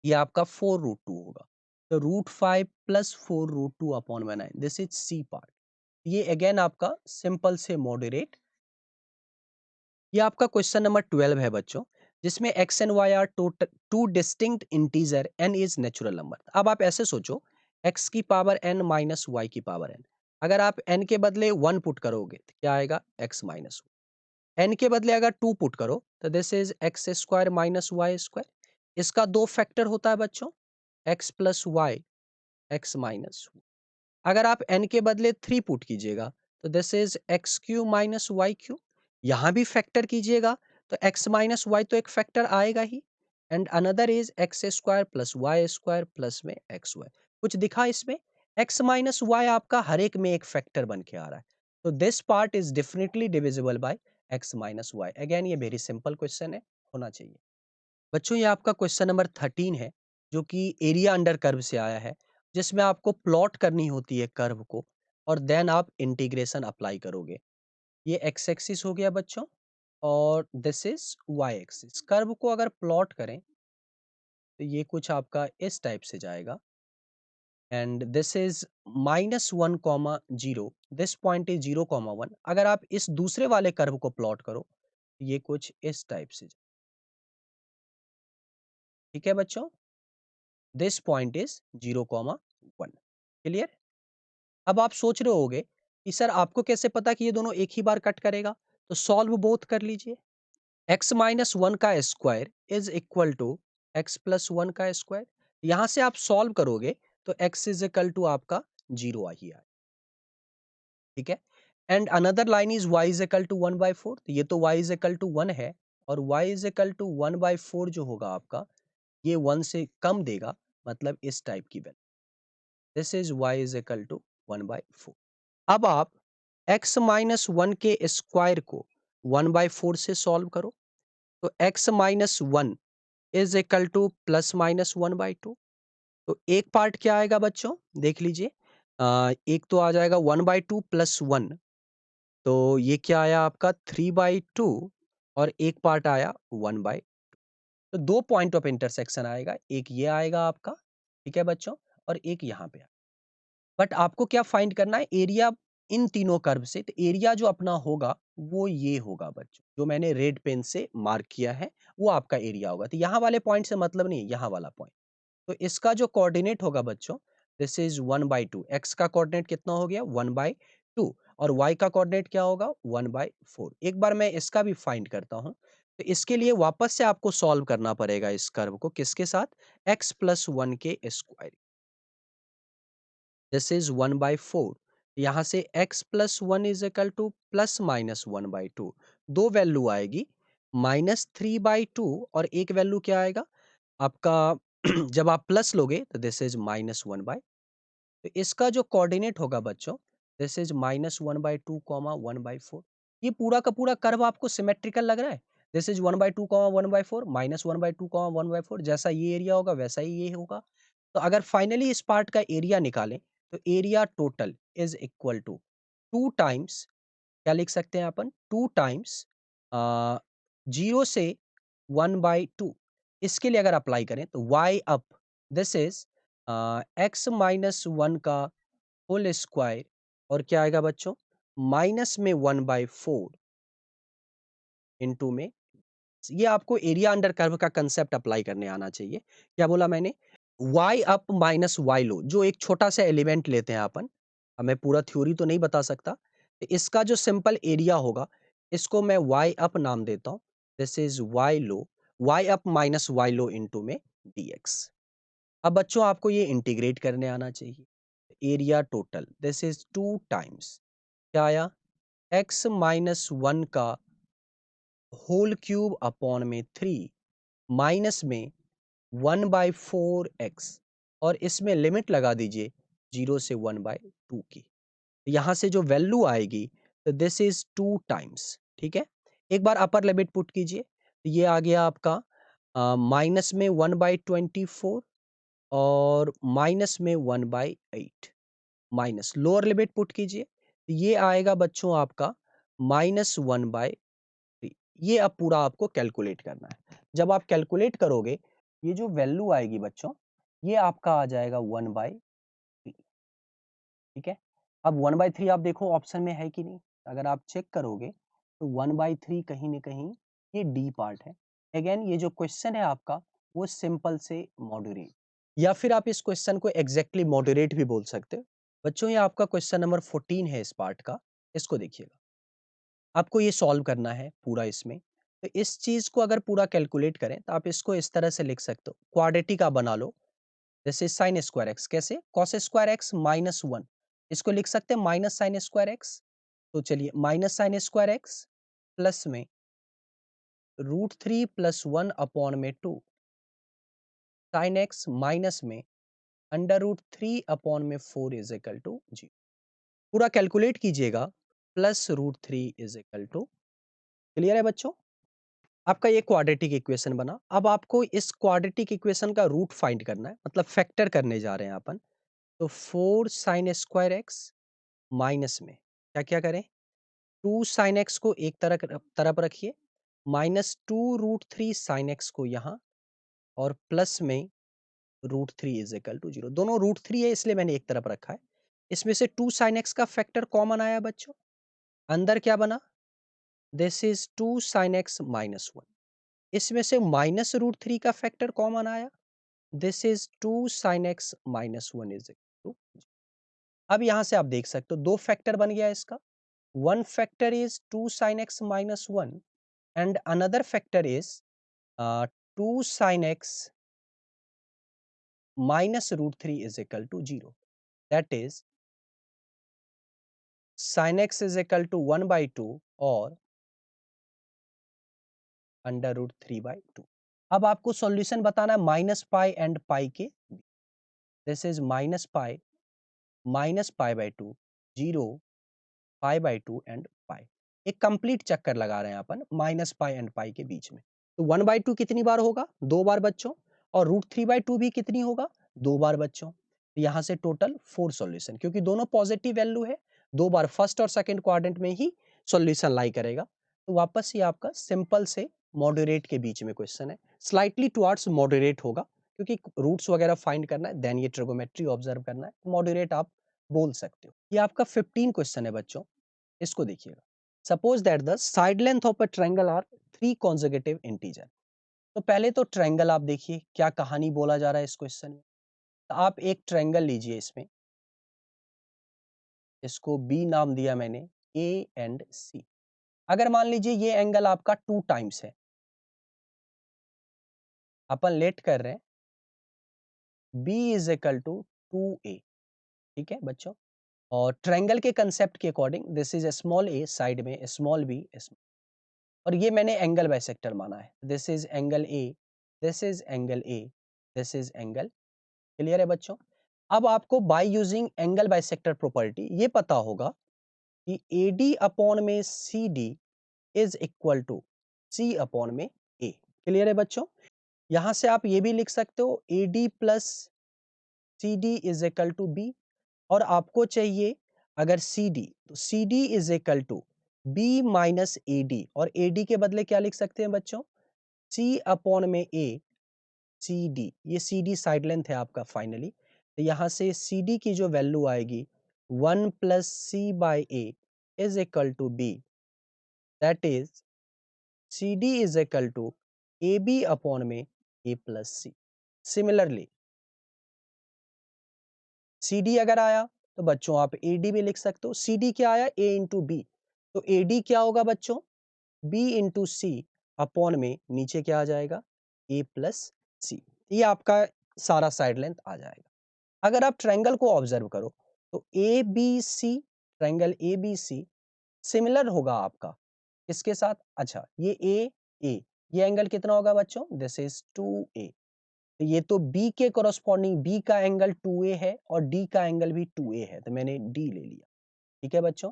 ये आपका 4√2 होगा। तो √5 प्लस 4√2 अपॉन में 9, दिस इज सी पार्ट। ये अगेन आपका सिंपल से मॉडरेट। ये आपका क्वेश्चन नंबर 12 है बच्चों, जिसमें x and y are two distinct integer, n is natural number. अब आप ऐसे सोचो, एक्स की पावर एन माइनस वाई की पावर एन, अगर आप एन के बदले 1 पुट करोगे तो क्या आएगा, एक्स माइनस, एन के बदले अगर 2 पुट करो तो this is x square minus y square. इसका दो फैक्टर होता है बच्चों, x plus y, x minus. अगर आप n के बदले 3 पुट कीजिएगा तो this is x cube minus y cube. यहां भी फैक्टर कीजिएगा तो x माइनस वाई तो एक फैक्टर आएगा ही, and another is x square plus Y square plus में एक्स वाई। कुछ दिखा इसमें, x माइनस वाई आपका हर एक में एक फैक्टर बन के आ रहा है, तो this part is definitely divisible by x minus y. Again ये वेरी सिंपल क्वेश्चन है। होना चाहिए। बच्चों ये आपका क्वेश्चन नंबर 13 है, जो कि एरिया अंडर कर्व से आया है, जिसमें आपको प्लॉट करनी होती है कर्व को और देन आप इंटीग्रेशन अप्लाई करोगे। ये एक्स एक्सिस हो गया बच्चों और this is Y axis. Curve को अगर प्लॉट करें तो ये कुछ आपका इस टाइप से जाएगा and this is -1, 0, this point is 0, 1। अगर आप इस दूसरे वाले कर्व को प्लॉट करो ये कुछ इस टाइप से ठीक है बच्चों, दिस पॉइंट इज 0, 1। क्लियर? अब आप सोच रहे होगे कि सर आपको कैसे पता कि ये दोनों एक ही बार कट करेगा? तो सॉल्व बोथ कर लीजिए। x-1 का square is equal to x+1 का स्क्वायर। यहां से आप सॉल्व करोगे तो x इज इक्वल टू आपका 0 आ ही आए। ठीक है, and another line is y is equal to 1/4। तो ये तो y इज इक्वल टू 1 है और y इज इक्वल टू 1/4 जो होगा आपका ये 1 से कम देगा, मतलब इस टाइप की value. This is y is equal to 1/4। अब आप x-1 के स्क्वायर को 1/4 से सॉल्व करो तो x-1 इज इक्वल टू +-1/2। तो एक पार्ट क्या आएगा बच्चों देख लीजिए, एक तो आ जाएगा 1/2 प्लस 1, तो ये क्या आया आपका 3/2 और एक पार्ट आया 1/। तो दो पॉइंट ऑफ इंटरसेक्शन आएगा, एक ये आएगा आपका, ठीक है बच्चों, और एक यहाँ पे। बट आपको क्या फाइंड करना है, एरिया इन तीनों कर्व से। तो एरिया जो अपना होगा वो ये होगा बच्चों, जो मैंने रेड पेन से मार्क किया है वो आपका एरिया होगा। तो यहाँ वाले पॉइंट से मतलब नहीं है, यहाँ वाला पॉइंट। तो इसका जो कोऑर्डिनेट होगा बच्चों, दिस इज 1/2। एक्स का कोऑर्डिनेट कितना हो गया 1/2 और वाई का कोऑर्डिनेट क्या होगा 1/4। एक बार मैं इसका भी फाइंड करता हूँ। तो इसके लिए वापस से आपको सॉल्व करना पड़ेगा इस कर्व को, किसके साथ, x+1 के स्क्वायर। This is 1/4। यहाँ से x+1 इज इक्वल टू +-1/2। दो वैल्यू आएगी, -3/2 और एक वैल्यू क्या आएगा आपका जब आप प्लस लोगे तो दिस इज -1/। तो इसका जो कोऑर्डिनेट होगा बच्चों, दिस इज -1/2, 1/4। ये पूरा का पूरा कर्व आपको सिमेट्रिकल लग रहा है। This is 1/2, 1/4, -1/2, 1/4। जैसा ये एरिया होगा वैसा ही ये होगा। तो अगर फाइनली इस पार्ट का एरिया निकालें तो area total is equal to 2 times, क्या लिख सकते हैं अपन, 2 टाइम्स 0 से 1/2। इसके लिए अगर अप्लाई करें तो y up, this is x-1 का होल स्क्वायर और क्या आएगा बच्चों, माइनस में 1/4 इंटू में। ये आपको एरिया अंडर कर्व का कंसेप्ट अप्लाई करने आना चाहिए। क्या बोला मैंने, y अप माइनस y लो, जो एक छोटा सा एलिमेंट लेते हैं अपन। अब मैं पूरा थ्योरी तो नहीं बता सकता, तो इसका जो सिंपल एरिया होगा इसको मैं y अप नाम देता हूं। This is y low, y up minus y low into में dx। अब बच्चों आपको ये इंटीग्रेट करने आना चाहिए। Area total this is 2 times, क्या आया, x-1 का होल क्यूब अपॉन में 3 माइनस में 1/4 x और इसमें लिमिट लगा दीजिए 0 से 1/2 की। यहां से जो वैल्यू आएगी तो दिस इज 2 टाइम्स। ठीक है, एक बार अपर लिमिट पुट कीजिए तो ये आ गया आपका माइनस में 1/24 और माइनस में 1/8। माइनस लोअर लिमिट पुट कीजिए तो ये आएगा बच्चों आपका -1/3। ये अब पूरा आपको कैलकुलेट करना है। जब आप कैलकुलेट करोगे ये जो वैल्यू आएगी बच्चों, ये आपका आ जाएगा 1/3। ठीक है, अब 1/3 आप देखो ऑप्शन में है कि नहीं। अगर आप चेक करोगे तो 1/3 कहीं ना कहीं ये डी पार्ट है। अगेन ये जो क्वेश्चन है आपका वो सिंपल से मॉडरेट, या फिर आप इस क्वेश्चन को एग्जैक्टली मॉडरेट भी बोल सकते हो। बच्चों ये आपका क्वेश्चन नंबर 14 है इस पार्ट का, इसको देखिएगा। आपको ये सॉल्व करना है पूरा इसमें। तो इस चीज को अगर पूरा कैलकुलेट करें तो आप इसको इस तरह से लिख सकते हो, क्वाड्रेटिक आप बना लो। जैसे साइन स्क्वायर एक्स, कैसे, कॉस स्क्वायर एक्स -1, इसको लिख सकते हैं माइनस साइन स्क्वायर एक्स। तो चलिए minus sine square x plus में √3 + 1 अपॉन में 2 साइन एक्स माइनस में √3 अपॉन में 4 इज इक्वल टू 0। पूरा कैलकुलेट कीजिएगा, +√3 इज इक्वल टू, क्लियर है बच्चों। आपका ये क्वाड्रेटिक इक्वेशन बना। अब आपको इस क्वाड्रेटिक इक्वेशन का रूट फाइंड करना है, मतलब फैक्टर करने जा रहे हैं अपन। तो 4 sin स्क्वायर एक्स माइनस में क्या-क्या करें? 2 sin x को एक तरफ रखिए, माइनस 2 रूट 3 sin x को यहाँ, और प्लस में रूट 3 इज इक्वल टू 0। दोनों रूट 3 है इसलिए मैंने एक तरफ रखा है। इसमें से 2 sin x का फैक्टर कॉमन आया बच्चों। अंदर क्या बना? This is 2 sin x minus 1। इसमें से माइनस रूट 3 का फैक्टर कॉमन आया। This is 2 sin x minus 1 is equal to. अब यहां से आप देख सकते हो दो फैक्टर बन गया इसका। One factor is 2 sin x minus 1 and another factor is 2 sin x minus root 3 is equal to 0. That is sin x is equal to 1 by 2 और अंडर रूट 3 by 2। अब आपको सॉल्यूशन बताना है माइनस पाई एंड पाई के। This is minus pi by two, 0, pi by two and pi. एक complete चक्कर लगा रहे हैं अपन माइनस पाई एंड पाई के बीच में। तो 1 बाई 2 कितनी बार होगा? 2 बार बच्चों। और रूट 3 बाई 2 भी कितनी होगा? 2 बार बच्चों। तो यहाँ से टोटल 4 सॉल्यूशन, क्योंकि दोनों पॉजिटिव वैल्यू है, 2 बार फर्स्ट और सेकंड क्वाड्रेंट में ही सॉल्यूशन लाई करेगा। तो वापस ये आपका सिंपल से मॉडरेट के बीच में क्वेश्चन है, स्लाइटली टुवर्ड्स मॉडरेट होगा, क्योंकि रूट्स वगैरह फाइंड करना है, देन ये ट्रिगोमेट्री ऑब्जर्व करना है, मॉडरेट आप बोल सकते हो। ये आपका 15 क्वेश्चन है बच्चों, इसको देखिएगा। Suppose that the side length of a triangle are 3 consecutive integer. तो पहले तो ट्रायंगल आप देखिए क्या कहानी बोला जा रहा है इस क्वेश्चन में। तो आप एक ट्रायंगल लीजिए, इसमें इसको बी नाम दिया मैंने, ए एंड सी। अगर मान लीजिए ये एंगल आपका 2 टाइम्स है, अपन लेट कर रहे हैं B is equal to 2a। ठीक है बच्चों, और ट्रायंगल के कंसेप्ट के according this is small A, side में स्मॉल बी, और ये मैंने एंगल बाइसेक्टर माना है। This is angle A, this is angle A, this is angle. Clear है बच्चों? अब आपको by using angle bisector property ये पता होगा कि AD अपॉन में CD is equal to C upon में A। क्लियर है बच्चों? यहां से आप ये भी लिख सकते हो AD plus CD is equal to B, और आपको चाहिए अगर CD, तो CD is equal to B minus AD, और AD के बदले क्या लिख सकते हैं बच्चों? C अपॉन में A, CD। ये CD साइड लेंथ है आपका फाइनली। तो यहाँ से CD की जो वैल्यू आएगी 1 plus C by A is equal to B, that is CD is equal to AB upon में A plus C। Similarly CD अगर आया तो बच्चों आप AD भी लिख सकते हो। CD क्या आया? A into B। तो AD क्या होगा बच्चों? B इंटू सी अपॉन में नीचे क्या आ जाएगा? A plus C. ये आपका सारा साइड लेंथ आ जाएगा। अगर आप ट्रायंगल को ऑब्जर्व करो तो A B C, triangle A B C similar होगा आपका किसके साथ? अच्छा, ये ए, ये एंगल कितना होगा बच्चों? This is 2a। तो ये तो बी के कोरोस्पॉन्डिंग, बी का एंगल 2a है और डी का एंगल भी 2a है, तो मैंने डी ले लिया। ठीक है बच्चों,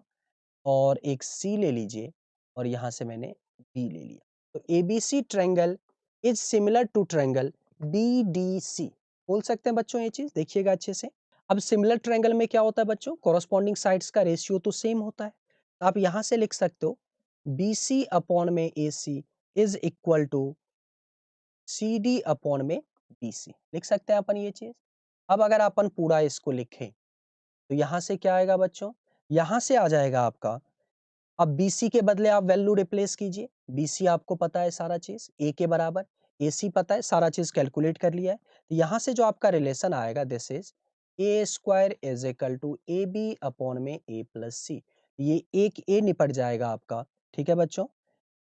और एक सी ले लीजिए, और यहां से मैंने डी ले लिया। तो ABC triangle is similar to triangle BDC. बोल सकते हैं बच्चों ये चीज, देखिएगा अच्छे से। अब सिमिलर ट्रायंगल में क्या होता है बच्चों? कॉरस्पॉन्डिंग साइड्स का रेशियो तो सेम होता है। तो आप यहां से लिख सकते हो BC अपॉन में AC is equal to CD upon में BC। लिख सकते हैं अपन ये चीज। अब अगर अपन पूरा इसको लिखें तो यहां से क्या आएगा बच्चों? यहां से आ जाएगा आपका, अब BC के बदले आप वैल्यू रिप्लेस कीजिए। BC आपको पता है सारा चीज A के बराबर, AC पता है, सारा चीज कैलकुलेट कर लिया है। तो यहां से जो आपका रिलेशन आएगा this is A square is equal to AB upon में A प्लस सी। ये एक A निपट जाएगा आपका। ठीक है बच्चों,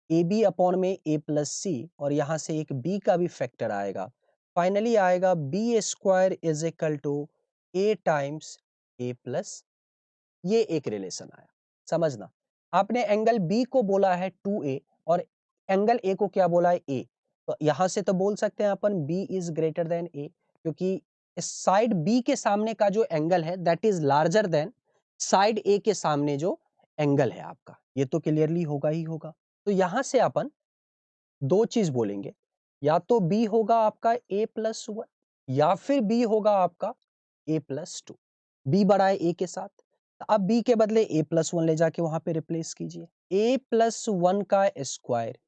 AB अपॉन में A प्लस सी, और यहां से एक B का भी फैक्टर आएगा। फाइनली आएगा B square is equal to A times A plus. ये एक रिलेशन आया। समझना, आपने एंगल बी को बोला है 2a और एंगल ए को क्या बोला है? ए। तो यहां से तो बोल सकते हैं अपन बी इज ग्रेटर देन ए, क्योंकि इस साइड बी के सामने का जो एंगल है that is larger than side A के सामने जो एंगल है आपका। ये तो क्लियरली होगा ही होगा। तो यहां से अपन दो चीज बोलेंगे, या तो बी होगा आपका a+1 या फिर बी होगा आपका a+2। बी बड़ा है ए के साथ, तो अब बी के बदले a+1 ले जाके वहां पे रिप्लेस कीजिए। a+1 का square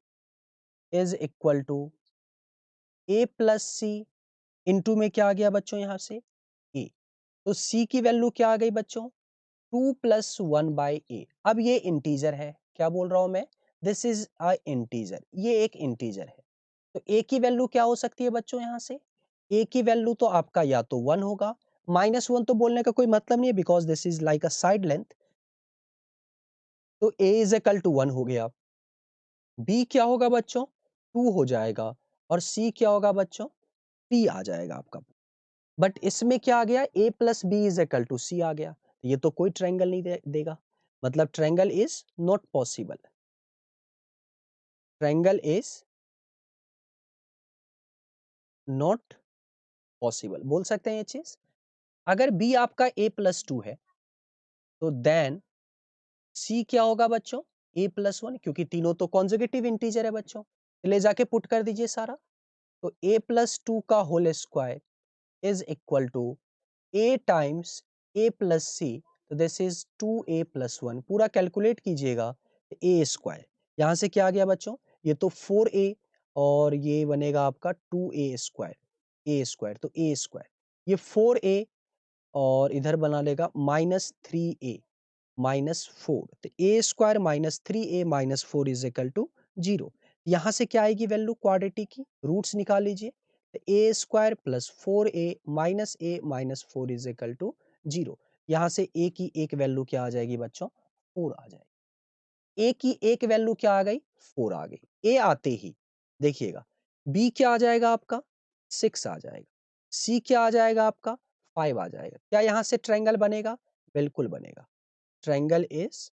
is equal to a+c into में क्या आ गया बच्चों यहां से a, तो c की वैल्यू क्या आ गई बच्चों 2+1/a। अब ये इंटीजर है, क्या बोल रहा हूं मैं, दिस इज अ इंटीजर, ये एक इंटीजर है। तो a की वैल्यू क्या हो सकती है बच्चों यहां से, a की वैल्यू तो आपका या तो 1 होगा, -1 तो बोलने का कोई मतलब नहीं है because this is like a side length, तो a इज इक्वल टू 1 हो गया। b क्या होगा बच्चों 2 हो जाएगा, और c क्या होगा बच्चों 3 आ जाएगा आपका। बट इसमें क्या आ गया a+b is equal to c आ गया, ये तो कोई ट्रायंगल नहीं देगा, मतलब triangle is not possible, triangle is not possible, बोल सकते हैं ये चीज। अगर b आपका a+2 है तो देन c क्या होगा बच्चों a+1, क्योंकि तीनों तो कॉन्जुगेटिव इंटीजर है बच्चों, तो ले जाके पुट कर दीजिए सारा, तो a+2 का whole square is equal to a times a+c, तो दिस इज 2a+1, पूरा कैलकुलेट कीजिएगा, a स्क्वायर यहां से क्या आ गया बच्चों, ये तो 4a और ये बनेगा आपका 2a स्क्वायर, a स्क्वायर तो a स्क्वायर, ये 4a और इधर बना लेगा -3a -4, तो a square -3a -4 is equal to 0। यहां से क्या आएगी वैल्यू क्वाड्रेटिक की, रूट्स निकाल लीजिए, तो a square plus 4a -4 is equal to 0। यहां से a की एक वैल्यू क्या आ जाएगी बच्चों 4 आ जाएगी, a की एक वैल्यू क्या आ गई 4 आ गई, a आते ही देखिएगा b क्या आ जाएगा आपका 6 आ जाएगा, c क्या आ जाएगा आपका 5 आ जाएगा। क्या यहां से ट्रायंगल बनेगा, बिल्कुल बनेगा, ट्रायंगल इज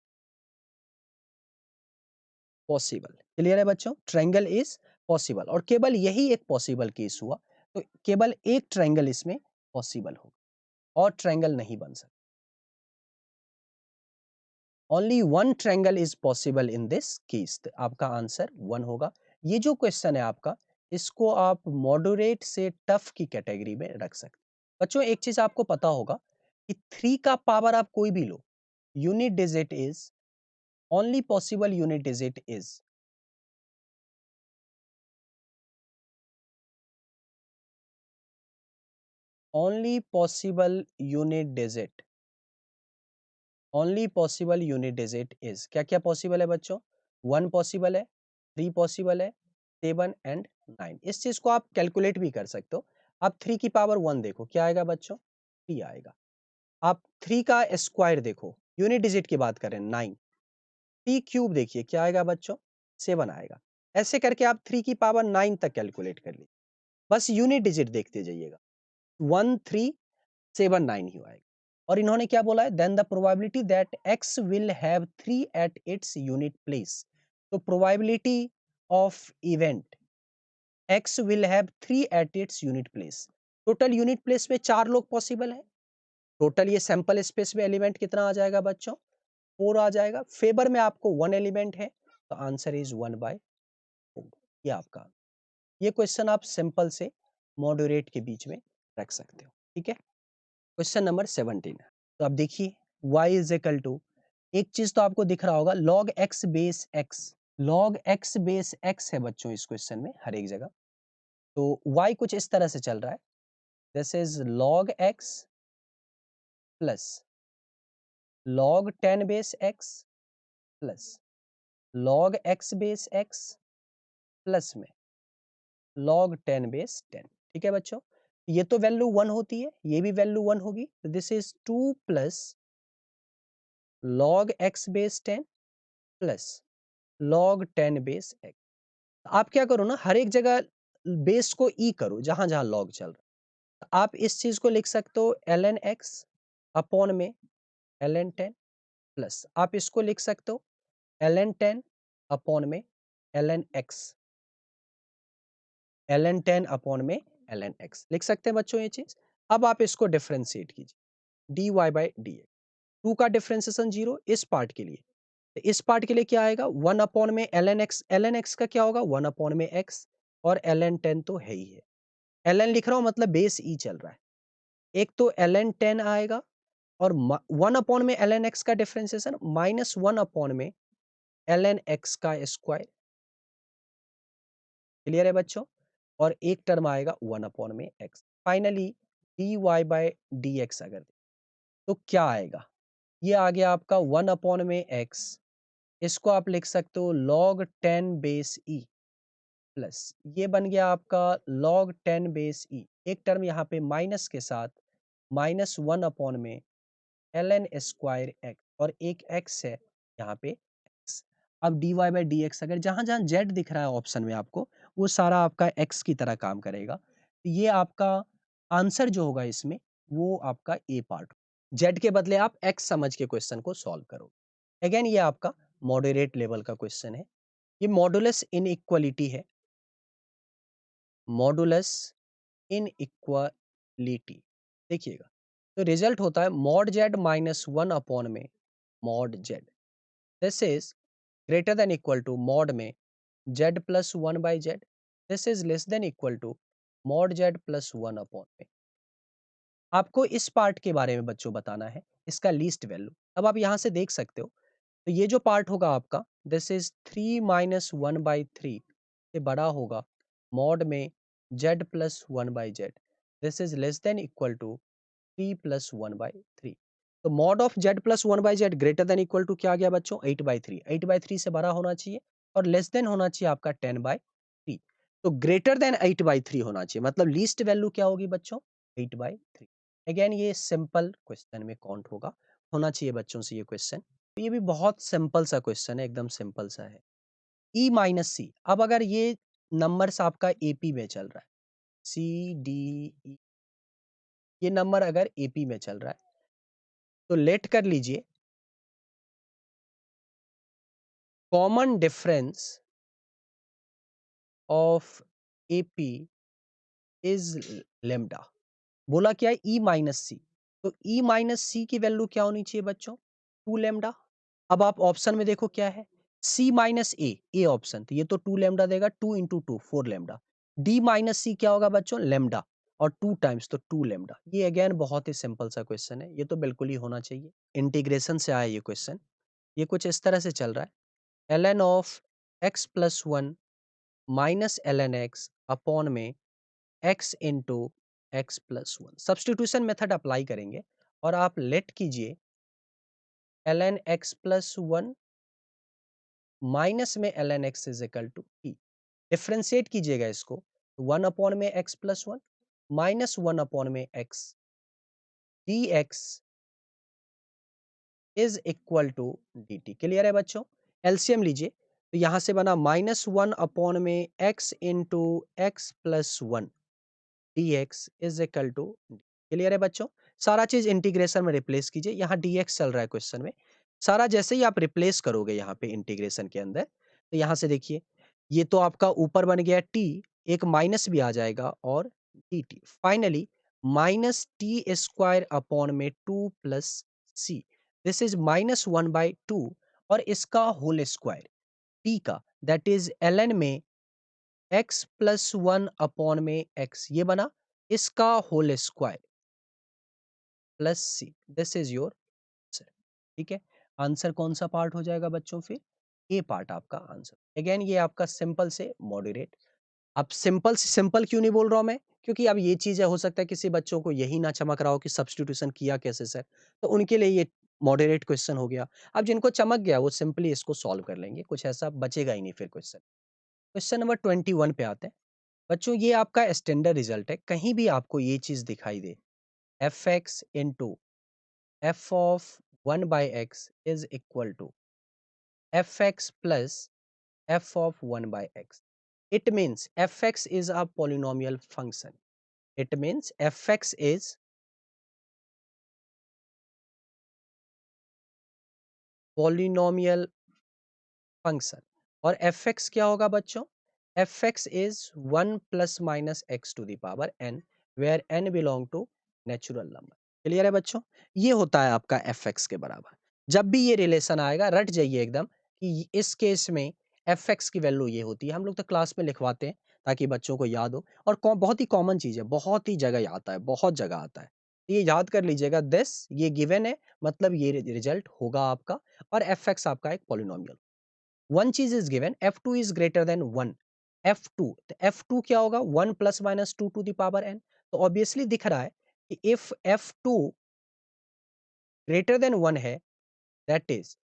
पॉसिबल। क्लियर है बच्चों, ट्रायंगल इज पॉसिबल, और केवल यही एक पॉसिबल केस हुआ, तो केवल एक ट्रायंगल इसमें पॉसिबल होगा और ट्रायंगल नहीं बन सकता। Only one triangle is possible in this case, आपका आंसर 1 होगा। ये जो क्वेश्चन है आपका, इसको आप मॉडरेट से टफ की कैटेगरी में रख सकते हैं। बच्चों एक चीज आपको पता होगा कि 3 का पावर आप कोई भी लो, unit digit is only possible unit digit is only possible unit digit, only possible unit digit is, क्या क्या पॉसिबल है बच्चों 1 पॉसिबल है, 3 पॉसिबल है, 7 एंड 9। इस चीज को आप कैलकुलेट भी कर सकते हो। आप 3 की पावर 1 देखो क्या आएगा बच्चों 3 आएगा। आप 3 का स्क्वायर देखो, यूनिट डिजिट की बात करें 9, 3 क्यूब देखिए क्या आएगा बच्चों 7 आएगा। ऐसे करके आप 3 की पावर 9 तक कैलकुलेट कर लीजिए, बस यूनिट डिजिट देखते जाइएगा, 1 3 7 9 ही आएगा। और इन्होंने क्या बोला है, then the probability that x will have 3 at its unit place, तो probability of event x will have 3 at its unit place, total unit place में 4 लोग पॉसिबल है, टोटल ये सैंपल स्पेस में एलिमेंट कितना आ जाएगा बच्चों 4 आ जाएगा, फेवर में आपको 1 एलिमेंट है, तो आंसर इज 1/4। ये आपका, ये क्वेश्चन आप सिंपल से मॉडरेट के बीच में रख सकते हो, ठीक है। क्वेश्चन नंबर 17 है, तो आप देखिए y इज इक्वल टू, एक चीज तो आपको दिख रहा होगा log x base x, log x base x है बच्चों इस क्वेश्चन में हर एक जगह, तो y कुछ इस तरह से चल रहा है, this is log x plus log 10 base x plus log x base x plus में log 10 बेस 10, ठीक है बच्चों। ये तो वैल्यू 1 होती है, ये भी वैल्यू 1 होगी, तो this is 2 plus log x base 10 plus log 10 base x। आप क्या करो ना, हर एक जगह बेस को ई करो जहां जहां log चल रहा है, तो आप इस चीज को लिख सकते हो ln x अपॉन में ln 10 प्लस आप इसको लिख सकते हो ln 10 अपॉन में ln x, ln 10 अपॉन में ln x लिख सकते हैं बच्चों ये चीज। अब आप इसको डिफरेंशिएट कीजिए dy by D x, two का डिफरेंशिएशन 0 इस पार्ट के लिए, इस पार्ट के लिए क्या आएगा 1 अपॉन में ln x का क्या होगा 1 अपॉन में x और ln 10 तो है ही है। ln लिख रहा हूँ मतलब बेस ई चल रहा है। एक तो ln 10 आएगा और 1 अपॉन में ln x का डिफरेंशिएशन माइनस 1 अपॉन में ln x का स्क्वायर। क्लियर है बच्चों? और एक टर्म आएगा 1 अपॉन में x। Finally dy by dx अगर तो क्या आएगा? ये आ गया आपका 1 अपॉन में x। इसको आप लिख सकते हो log 10 बेस e प्लस ये बन गया आपका log 10 बेस e। एक टर्म यहाँ पे माइनस के साथ माइनस 1 अपॉन में ln स्क्वायर x और एक x है यहाँ पे x। अब dy बाई डी एक्स अगर जहां जहां z दिख रहा है ऑप्शन में आपको वो सारा आपका x की तरह काम करेगा। तो ये आपका आंसर जो होगा इसमें वो आपका ए पार्ट। z के बदले आप x समझ के क्वेश्चन को सॉल्व करो। अगेन ये आपका मॉडरेट लेवल का क्वेश्चन है। ये मॉडुलस इनइक्वालिटी है। मॉडुलस इनइक्वालिटी देखिएगा तो रिजल्ट होता है मॉड z माइनस 1 अपॉन में mod z। This is greater than equal to mod में z plus 1 by z. This is less than equal to mod z plus 1 upon में। आपको इस पार्ट के बारे में बच्चों बताना है इसका लीस्ट वैल्यू। अब आप यहां से देख सकते हो तो ये जो पार्ट होगा आपका दिस इज 3 माइनस 1 बाई 3 से बड़ा होगा मॉड में z plus 1 by z. This is less than equal to 3 plus 1 by 3। तो mod of z plus 1 by z greater than equal to क्या आ गया बच्चों 8 बाई 3। 8 बाई 3 से बड़ा होना चाहिए और लेस देन होना चाहिए आपका 10 बाई 3। तो ग्रेटर देन 8 बाई 3 होना चाहिए मतलब लीस्ट वैल्यू क्या होगी बच्चों 8 बाई 3। अगेन ये सिंपल क्वेश्चन में काउंट होना चाहिए बच्चों से ये क्वेश्चन। तो ये भी बहुत सिंपल सा क्वेश्चन है एकदम सिंपल सा है। ई माइनस सी अब अगर ये नंबर्स आपका एपी में चल रहा है सी डी ई ये नंबर अगर एपी में चल रहा है तो लेट कर लीजिए common difference of AP is lambda. बोला क्या है ई माइनस सी तो ई माइनस सी की वैल्यू क्या होनी चाहिए बच्चों 2 लेमडा। अब आप ऑप्शन में देखो क्या है सी माइनस ए ऑप्शन तो ये तो 2 लेमडा देगा 2 इंटू 2 4 लेमडा। डी माइनस सी क्या होगा बच्चों लेमडा और 2 टाइम्स तो 2 लेमडा। ये अगेन बहुत ही सिंपल सा क्वेश्चन है ये तो बिल्कुल ही होना चाहिए। इंटीग्रेशन से आया ये क्वेश्चन। ये कुछ इस तरह से चल रहा है ln of x plus 1 minus ln x upon में x into x plus 1 substitution method apply करेंगे और आप लेट कीजिए ln x प्लस 1 माइनस में ln x is equal to t। Differentiate कीजिएगा इसको 1 अपॉन में x प्लस 1 माइनस 1 अपॉन में x dx is equal to dt। Clear है बच्चों? एलसीएम लीजिए तो यहां से बना माइनस 1 अपॉन में x into x plus 1 dx is equal to. Clear है बच्चों? सारा चीज इंटीग्रेशन में रिप्लेस कीजिए। यहाँ dx चल रहा है क्वेश्चन में। सारा जैसे ही आप रिप्लेस करोगे यहाँ पे इंटीग्रेशन के अंदर तो यहाँ से देखिए ये तो आपका ऊपर बन गया t एक माइनस भी आ जाएगा और dt finally minus t square upon में 2 plus C. This is minus 1 by 2 और इसका होल स्क्वायर t का दैट इज ln में x प्लस 1 अपॉन में x ये बना इसका whole square plus C. This is your answer. ठीक है आंसर कौन सा पार्ट हो जाएगा बच्चों फिर ए पार्ट आपका आंसर। अगेन ये आपका सिंपल से मॉडरेट। अब सिंपल से सिंपल क्यों नहीं बोल रहा हूं मैं क्योंकि अब ये चीज है हो सकता है किसी बच्चों को यही ना चमक रहा हो कि सब्स्टिट्यूशन किया कैसे सर तो उनके लिए ये मॉडरेट क्वेश्चन हो गया। अब जिनको चमक गया वो सिंपली इसको सॉल्व कर लेंगे कुछ ऐसा बचेगा ही नहीं फिर क्वेश्चन। क्वेश्चन नंबर 21 पे आते हैं बच्चों। ये आपका स्टैंडर्ड रिजल्ट है कहीं भी आपको ये चीज दिखाई दे F x into F of 1 by x is equal to F x plus F of 1 by x. It means F x is a polynomial function. It means F x is polynomial function और F x क्या होगा बच्चों F x is 1 plus minus x to the power N where N belong to natural number. Clear है बच्चों? ये होता है आपका एफ एक्स के बराबर। जब भी ये रिलेशन आएगा रट जाइए एकदम कि इस केस में fx की वैल्यू ये होती है। हम लोग तो क्लास में लिखवाते हैं ताकि बच्चों को याद हो और बहुत ही कॉमन चीज़ है, बहुत ही जगह आता है, बहुत जगह आता है। तो ये याद कर लीजिएगा दिस ये गिवन है मतलब ये रिजल्ट होगा आपका और fx आपका एक पॉलिनोमियल। वन चीज is given f2 is greater than 1 f2 तो f2 क्या होगा 1 plus minus 2 to the power n। तो ऑब्वियसली दिख रहा है कि इफ f2 ग्रेटर देन 1 है दैट इज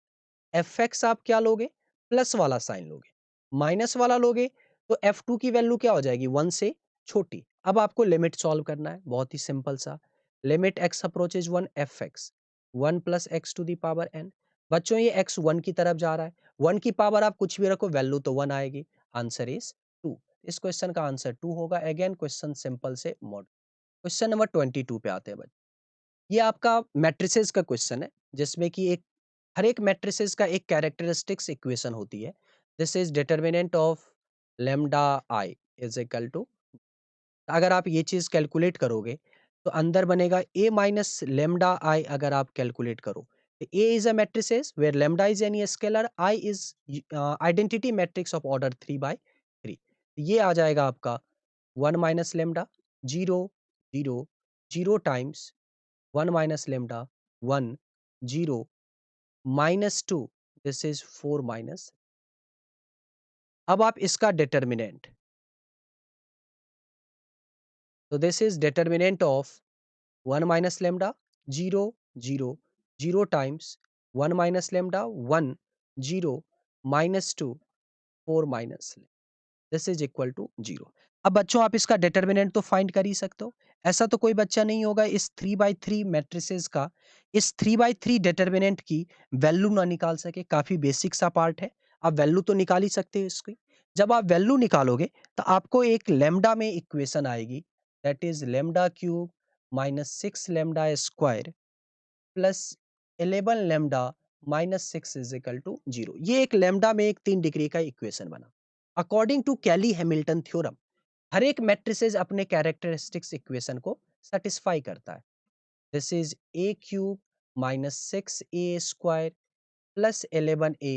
fx आप क्या लोगे प्लस वाला साइन लोगे, माइनस वाला लोगे तो f2 की वैल्यू क्या हो जाएगी 1 से छोटी। अब आपको लिमिट सॉल्व करना है, बहुत ही सिंपल सा। Limit x approaches 1 fx 1 plus x to the power n। बच्चों ये x 1 की तरफ जा रहा है, 1 की पावर आप कुछ भी रखो वैल्यू तो 1 आएगी। Answer is 2। इस क्वेश्चन का आंसर 2 होगा। अगेन क्वेश्चन सिंपल से मॉड। क्वेश्चन नंबर 22 पे आते हैं बच्चों। ये आपका मैट्रिसेस का क्वेश्चन है जिसमें कि एक हर एक मैट्रिसेस का एक कैरेक्टरिस्टिक्स इक्वेशन होती है। This is determinant of lambda I is equal to, अगर आप ये चीज कैलकुलेट करोगे तो अंदर बनेगा ए माइनस लेम्डा आई। अगर आप कैलकुलेट करो तो A is a matrices where lambda is any scalar, I is identity matrix of order 3 by 3। ये आ जाएगा आपका 1 minus lambda 0 0 0 times 1 minus lambda 1 0 minus 2, this is 4 minus. अब आप इसका डिटर्मिनेंट, तो this is determinant of 1 minus lambda 0 0 0 times 1 minus lambda 1 0 minus 2 4 minus, this is equal to 0। अब बच्चों आप इसका डिटर्मिनेंट तो फाइंड कर ही सकते हो। ऐसा तो कोई बच्चा नहीं होगा इस 3 by 3 मैट्रिसेस का इस 3 by 3 डिटर्मिनेंट की वैल्यू ना निकाल सके। काफी बेसिक सा पार्ट है, आप वैल्यू तो निकाल ही सकते हो इसकी। जब आप वैल्यू निकालोगे तो आपको एक लेम्डा में इक्वेशन आएगी that is lambda cube minus 6 lambda square plus 11 lambda minus 6 is equal to 0। ये एक लेम्डा में एक 3 डिग्री का इक्वेशन बना। According to Cayley Hamilton theorem हर एक मैट्रिसेस अपने कैरेक्टरिस्टिक्स इक्वेशन को सेटिस्फाई करता है। This is A cube minus 6 a square plus 11 a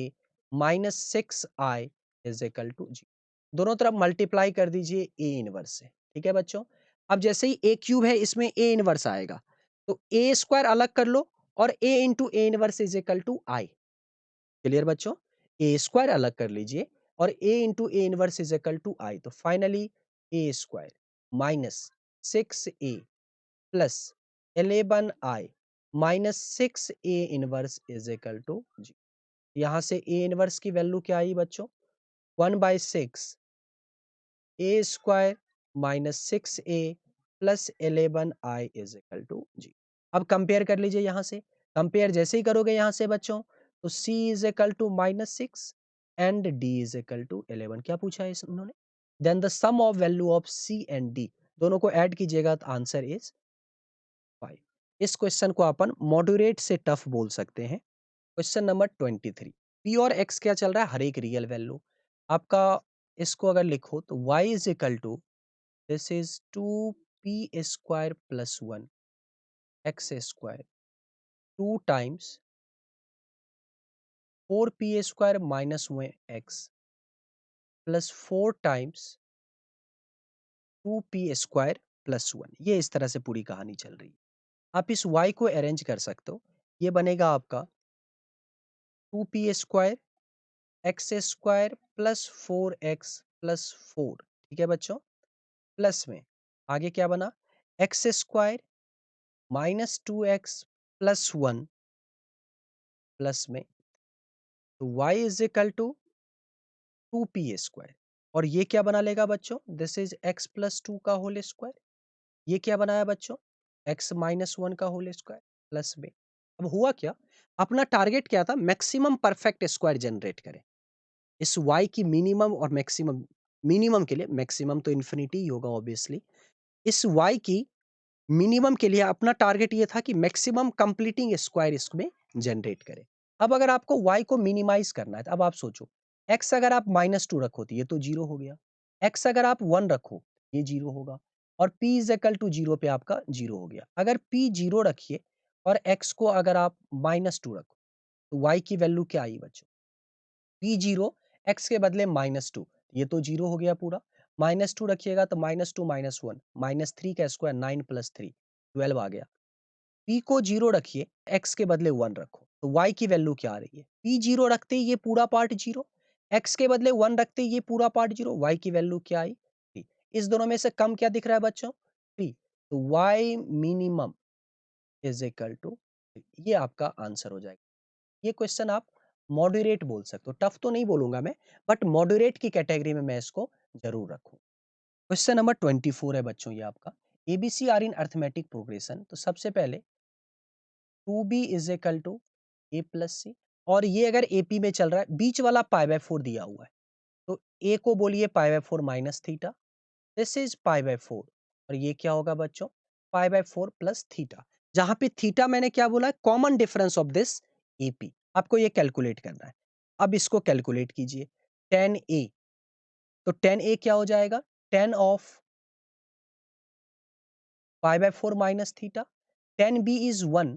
minus 6 i is equal to 0। दोनों तरफ मल्टीप्लाई कर दीजिए ए इनवर्स से। ठीक है बच्चों, अब जैसे ही ए क्यूब है इसमें ए इनवर्स आएगा तो ए स्क्वायर अलग कर लो और A into A inverse is equal to I. Clear बच्चों, ए स्क्वायर अलग कर लीजिए और A into A inverse is equal to I. तो finally A square minus 6 a plus 11 i minus 6 a inverse is equal to G. यहाँ से A inverse की value क्या आई बच्चों 1/6 A square minus 6 a plus 11 i is equal to G. अब compare कर लीजिए यहाँ से, कंपेयर जैसे ही करोगे यहाँ से बच्चों तो c is equal to -6 and d is equal to 11। क्या पूछा है उन्होंने, then the sum of value of c and d दोनों को ऐड कीजिएगा तो आंसर इज 5। इस क्वेश्चन को अपन मॉडरेट से टफ बोल सकते हैं। क्वेश्चन नंबर 23, पी और एक्स क्या चल रहा है हर एक रियल वैल्यू आपका। इसको अगर लिखो तो y is equal to this is 2p² plus 1 x square 2 times 4p² minus 1 x plus 4 times 2p² plus 1। ये इस तरह से पूरी कहानी चल रही है। आप इस y को अरेंज कर सकते हो, ये बनेगा आपका 2p² x square plus 4x plus 4। ठीक है बच्चों, प्लस में आगे क्या बना x square minus 2x plus 1 plus में तो y is equal to 2p² और ये क्या बना लेगा बच्चों दिस इज x प्लस 2 का होल स्क्वायर। ये क्या बनाया बच्चों x माइनस 1 का होल स्क्वायर प्लस में। अब हुआ क्या, अपना टारगेट क्या था मैक्सिमम परफेक्ट स्क्वायर जनरेट करें। इस y की मिनिमम और मैक्सिमम, मिनिमम के लिए मैक्सिमम तो इन्फिनिटी ही होगा ऑब्वियसली। इस y की मिनिमम के लिए अपना टारगेट ये था कि मैक्सिमम कंप्लीटिंग स्क्वायर इसमें जनरेट करें। अब अगर आपको y को मिनिमाइज करना है तो अब आप सोचो x अगर आप -2 रखो तो ये तो 0 हो गया, x अगर आप 1 रखो ये 0 होगा और p इज इक्वल टू 0 पे आपका 0 हो गया। अगर p 0 रखिए और x को अगर आप -2 रखो तो y की वैल्यू क्या आई बच्चों? p0 x के बदले -2, ये तो 0 हो गया पूरा, -2 रखिएगा तो -2 -1 -3 का स्क्वायर 9 + 3 12 आ गया। p को 0 रखिए, x के बदले 1 रखो, तो y की वैल्यू क्या आ रही है? p0 रखते ही ये पूरा पार्ट 0, x के बदले 1 रखते ही ये पूरा पार्ट 0, y की वैल्यू क्या आई? 3। इस दोनों में से कम क्या दिख रहा है बच्चों? 3। तो y minimum is equal to, ये आपका आंसर हो जाएगा। ये क्वेश्चन आप मॉडरेट बोल सकते हो, टफ तो नहीं बोलूंगा मैं, बट मॉडरेट की कैटेगरी में मैं इसको जरूर रखूं। क्वेश्चन नंबर 24 है बच्चों ये आपका, ABC are in arithmetic progression. तो सबसे पहले 2b is equal to A plus C, और ये अगर एपी में चल रहा है, बीच वाला π/4 दिया हुआ है, तो ए को बोलिए π/4 माइनस थीटा, दिस इज π/4, और ये क्या होगा बच्चों? π/4 प्लस थीटा, जहां पे थीटा मैंने क्या बोला? Common difference of this AP, आपको ये कैलकुलेट करना है। अब इसको कैलकुलेट कीजिए, 10a, तो 10a क्या हो जाएगा? 10 of π/4 minus theta, 10b is 1,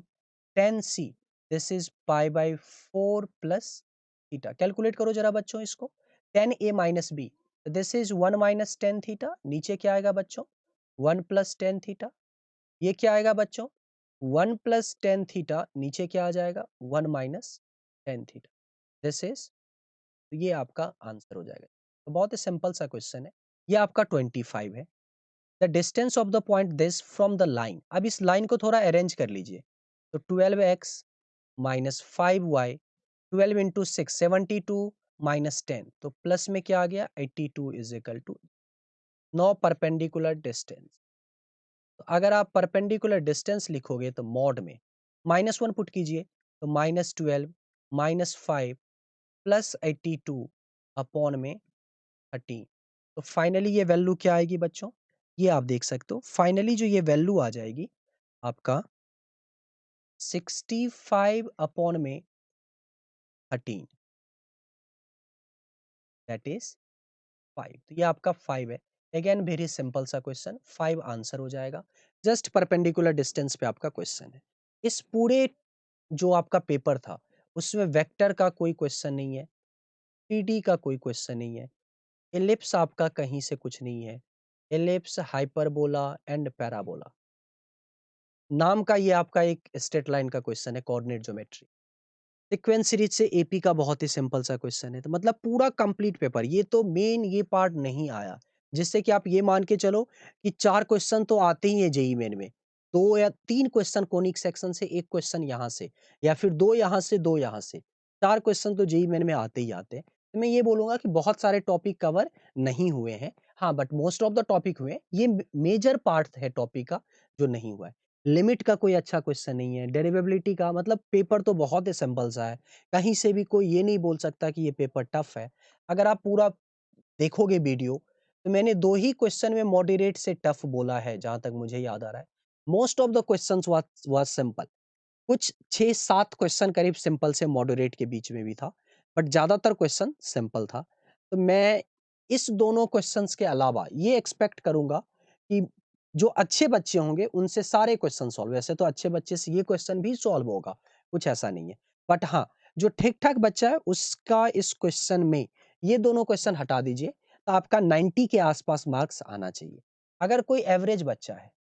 10c this is π/4 plus theta. Calculate करो जरा बच्चों इसको, 10a minus b, this is 1 minus 10 theta, नीचे क्या आएगा बच्चों? 1 प्लस 10 थीटा, ये क्या आएगा बच्चों? 1 प्लस 10 थीटा, नीचे क्या आ जाएगा? 1 माइनस 10 थीटा, दिस इज, ये आपका आंसर हो जाएगा। तो बहुत ही सिंपल सा क्वेश्चन है। ये आपका 25 है। The distance of the point this from the line, अब इस लाइन को थोड़ा अरेंज कर लीजिए, तो 12x minus 5y, 12 into 6 72 minus 10, तो प्लस में क्या आ गया? 82 is equal to, no perpendicular distance. तो अगर आप परपेंडिकुलर डिस्टेंस लिखोगे तो मॉड में -1 पुट कीजिए, तो -12 -5 प्लस 82 अपॉन में 13, तो फाइनली ये वैल्यू क्या आएगी बच्चों? ये आप देख सकते हो, फाइनली जो ये वैल्यू आ जाएगी आपका 65 अपॉन में 13, दैट इज 5। तो ये आपका 5 है। अगेन वेरी सिंपल सा क्वेश्चन, 5 आंसर हो जाएगा। जस्ट परपेंडिकुलर डिस्टेंस पे आपका क्वेश्चन है। इस पूरे जो आपका पेपर था उसमें वेक्टर का कोई क्वेश्चन नहीं है, पीडी का कोई क्वेश्चन नहीं है, एलिप्स आपका कहीं से कुछ नहीं है, एलिप्स, हाइपरबोला एंड पैराबोला नाम का ये आपका एक स्ट्रेट लाइन का क्वेश्चन है, कोऑर्डिनेट ज्योमेट्री। सीक्वेंस सीरीज से एपी का बहुत ही सिंपल सा क्वेश्चन है, तो मतलब पूरा कंप्लीट पेपर, ये तो मेन ये पार्ट नहीं आया, जिससे कि आप ये मान के चलो कि 4 क्वेश्चन तो आते ही है जेई मेन में, 2 या 3 क्वेश्चन कोनिक सेक्शन से, 1 क्वेश्चन यहाँ से, या फिर 2 यहाँ से 2 यहाँ से, 4 क्वेश्चन तो जेई मेन में आते ही आते हैं। तो मैं ये बोलूंगा कि बहुत सारे टॉपिक कवर नहीं हुए हैं, हाँ but most of the topic हुए हैं, ये मेजर पार्ट है टॉपिक का जो नहीं हुआ है। लिमिट का कोई अच्छा क्वेश्चन नहीं है, डेरिवेबिलिटी का मतलब पेपर तो बहुत ही सिंपल सा है, कहीं से भी कोई ये नहीं बोल सकता कि ये पेपर टफ है। अगर आप पूरा देखोगे वीडियो, तो मैंने 2 ही क्वेश्चन में मॉडरेट से टफ बोला है जहाँ तक मुझे याद आ रहा है। Most of the questions was simple. कुछ 6-7 क्वेश्चन करीब सिंपल से मॉडरेट के बीच में भी था, बट ज़्यादातर क्वेश्चन सिंपल था। तो मैं इस दोनों क्वेश्चंस के अलावा ये एक्सपेक्ट करूँगा कि जो अच्छे बच्चे होंगे उनसे सारे क्वेश्चन सॉल्व, वैसे तो अच्छे बच्चे से ये क्वेश्चन भी सॉल्व होगा, कुछ ऐसा नहीं है। बट हाँ, जो ठीक-ठाक बच्चा है उसका इस क्वेश्चन में ये दोनों क्वेश्चन हटा दीजिए, तो आपका 90 के आस-पास मार्क्स आना चाहिए। अगर कोई एवरेज बच्चा है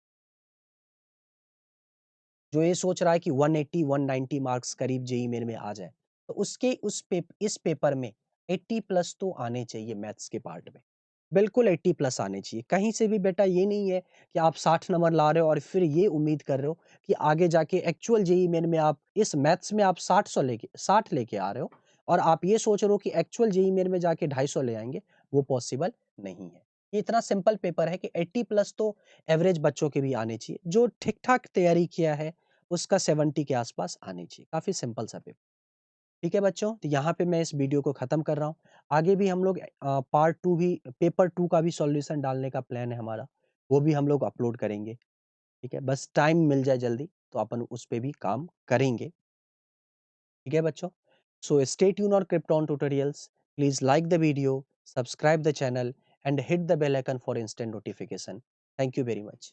जो ये सोच रहा है कि 180 190 मार्क्स करीब जेईई मेन में आ जाए, तो उसके इस पेपर में 80 प्लस तो आने चाहिए मैथ्स के पार्ट में। बिल्कुल 80 प्लस आने चाहिए। कहीं से भी बेटा ये नहीं है कि आप 60 नंबर ला रहे हो और फिर ये उम्मीद कर रहे हो कि आगे जाके एक्चुअल जेईई मेन में आप इस मैथ्स में आप 60 लेके आ रहे हो, और आप ये सोच रहे हो कि एक्चुअल जेईई मेन में जाके 250 ले आएँगे, वो पॉसिबल नहीं है। ये इतना सिंपल पेपर है कि 80 प्लस तो एवरेज बच्चों के भी आने चाहिए। जो ठीक-ठाक तैयारी किया है उसका 70 के आसपास आनी चाहिए। काफ़ी सिंपल सा पेपर। ठीक है बच्चों, तो यहाँ पे मैं इस वीडियो को ख़त्म कर रहा हूँ। आगे भी हम लोग पार्ट 2 भी, पेपर 2 का भी सॉल्यूशन डालने का प्लान है हमारा, वो भी हम लोग अपलोड करेंगे। ठीक है, बस टाइम मिल जाए जल्दी तो अपन उस पे भी काम करेंगे। ठीक है बच्चों? So stay tune on Krypton tutorials. Please like the video, subscribe the channel and hit the bell icon for instant notification. Thank you very much.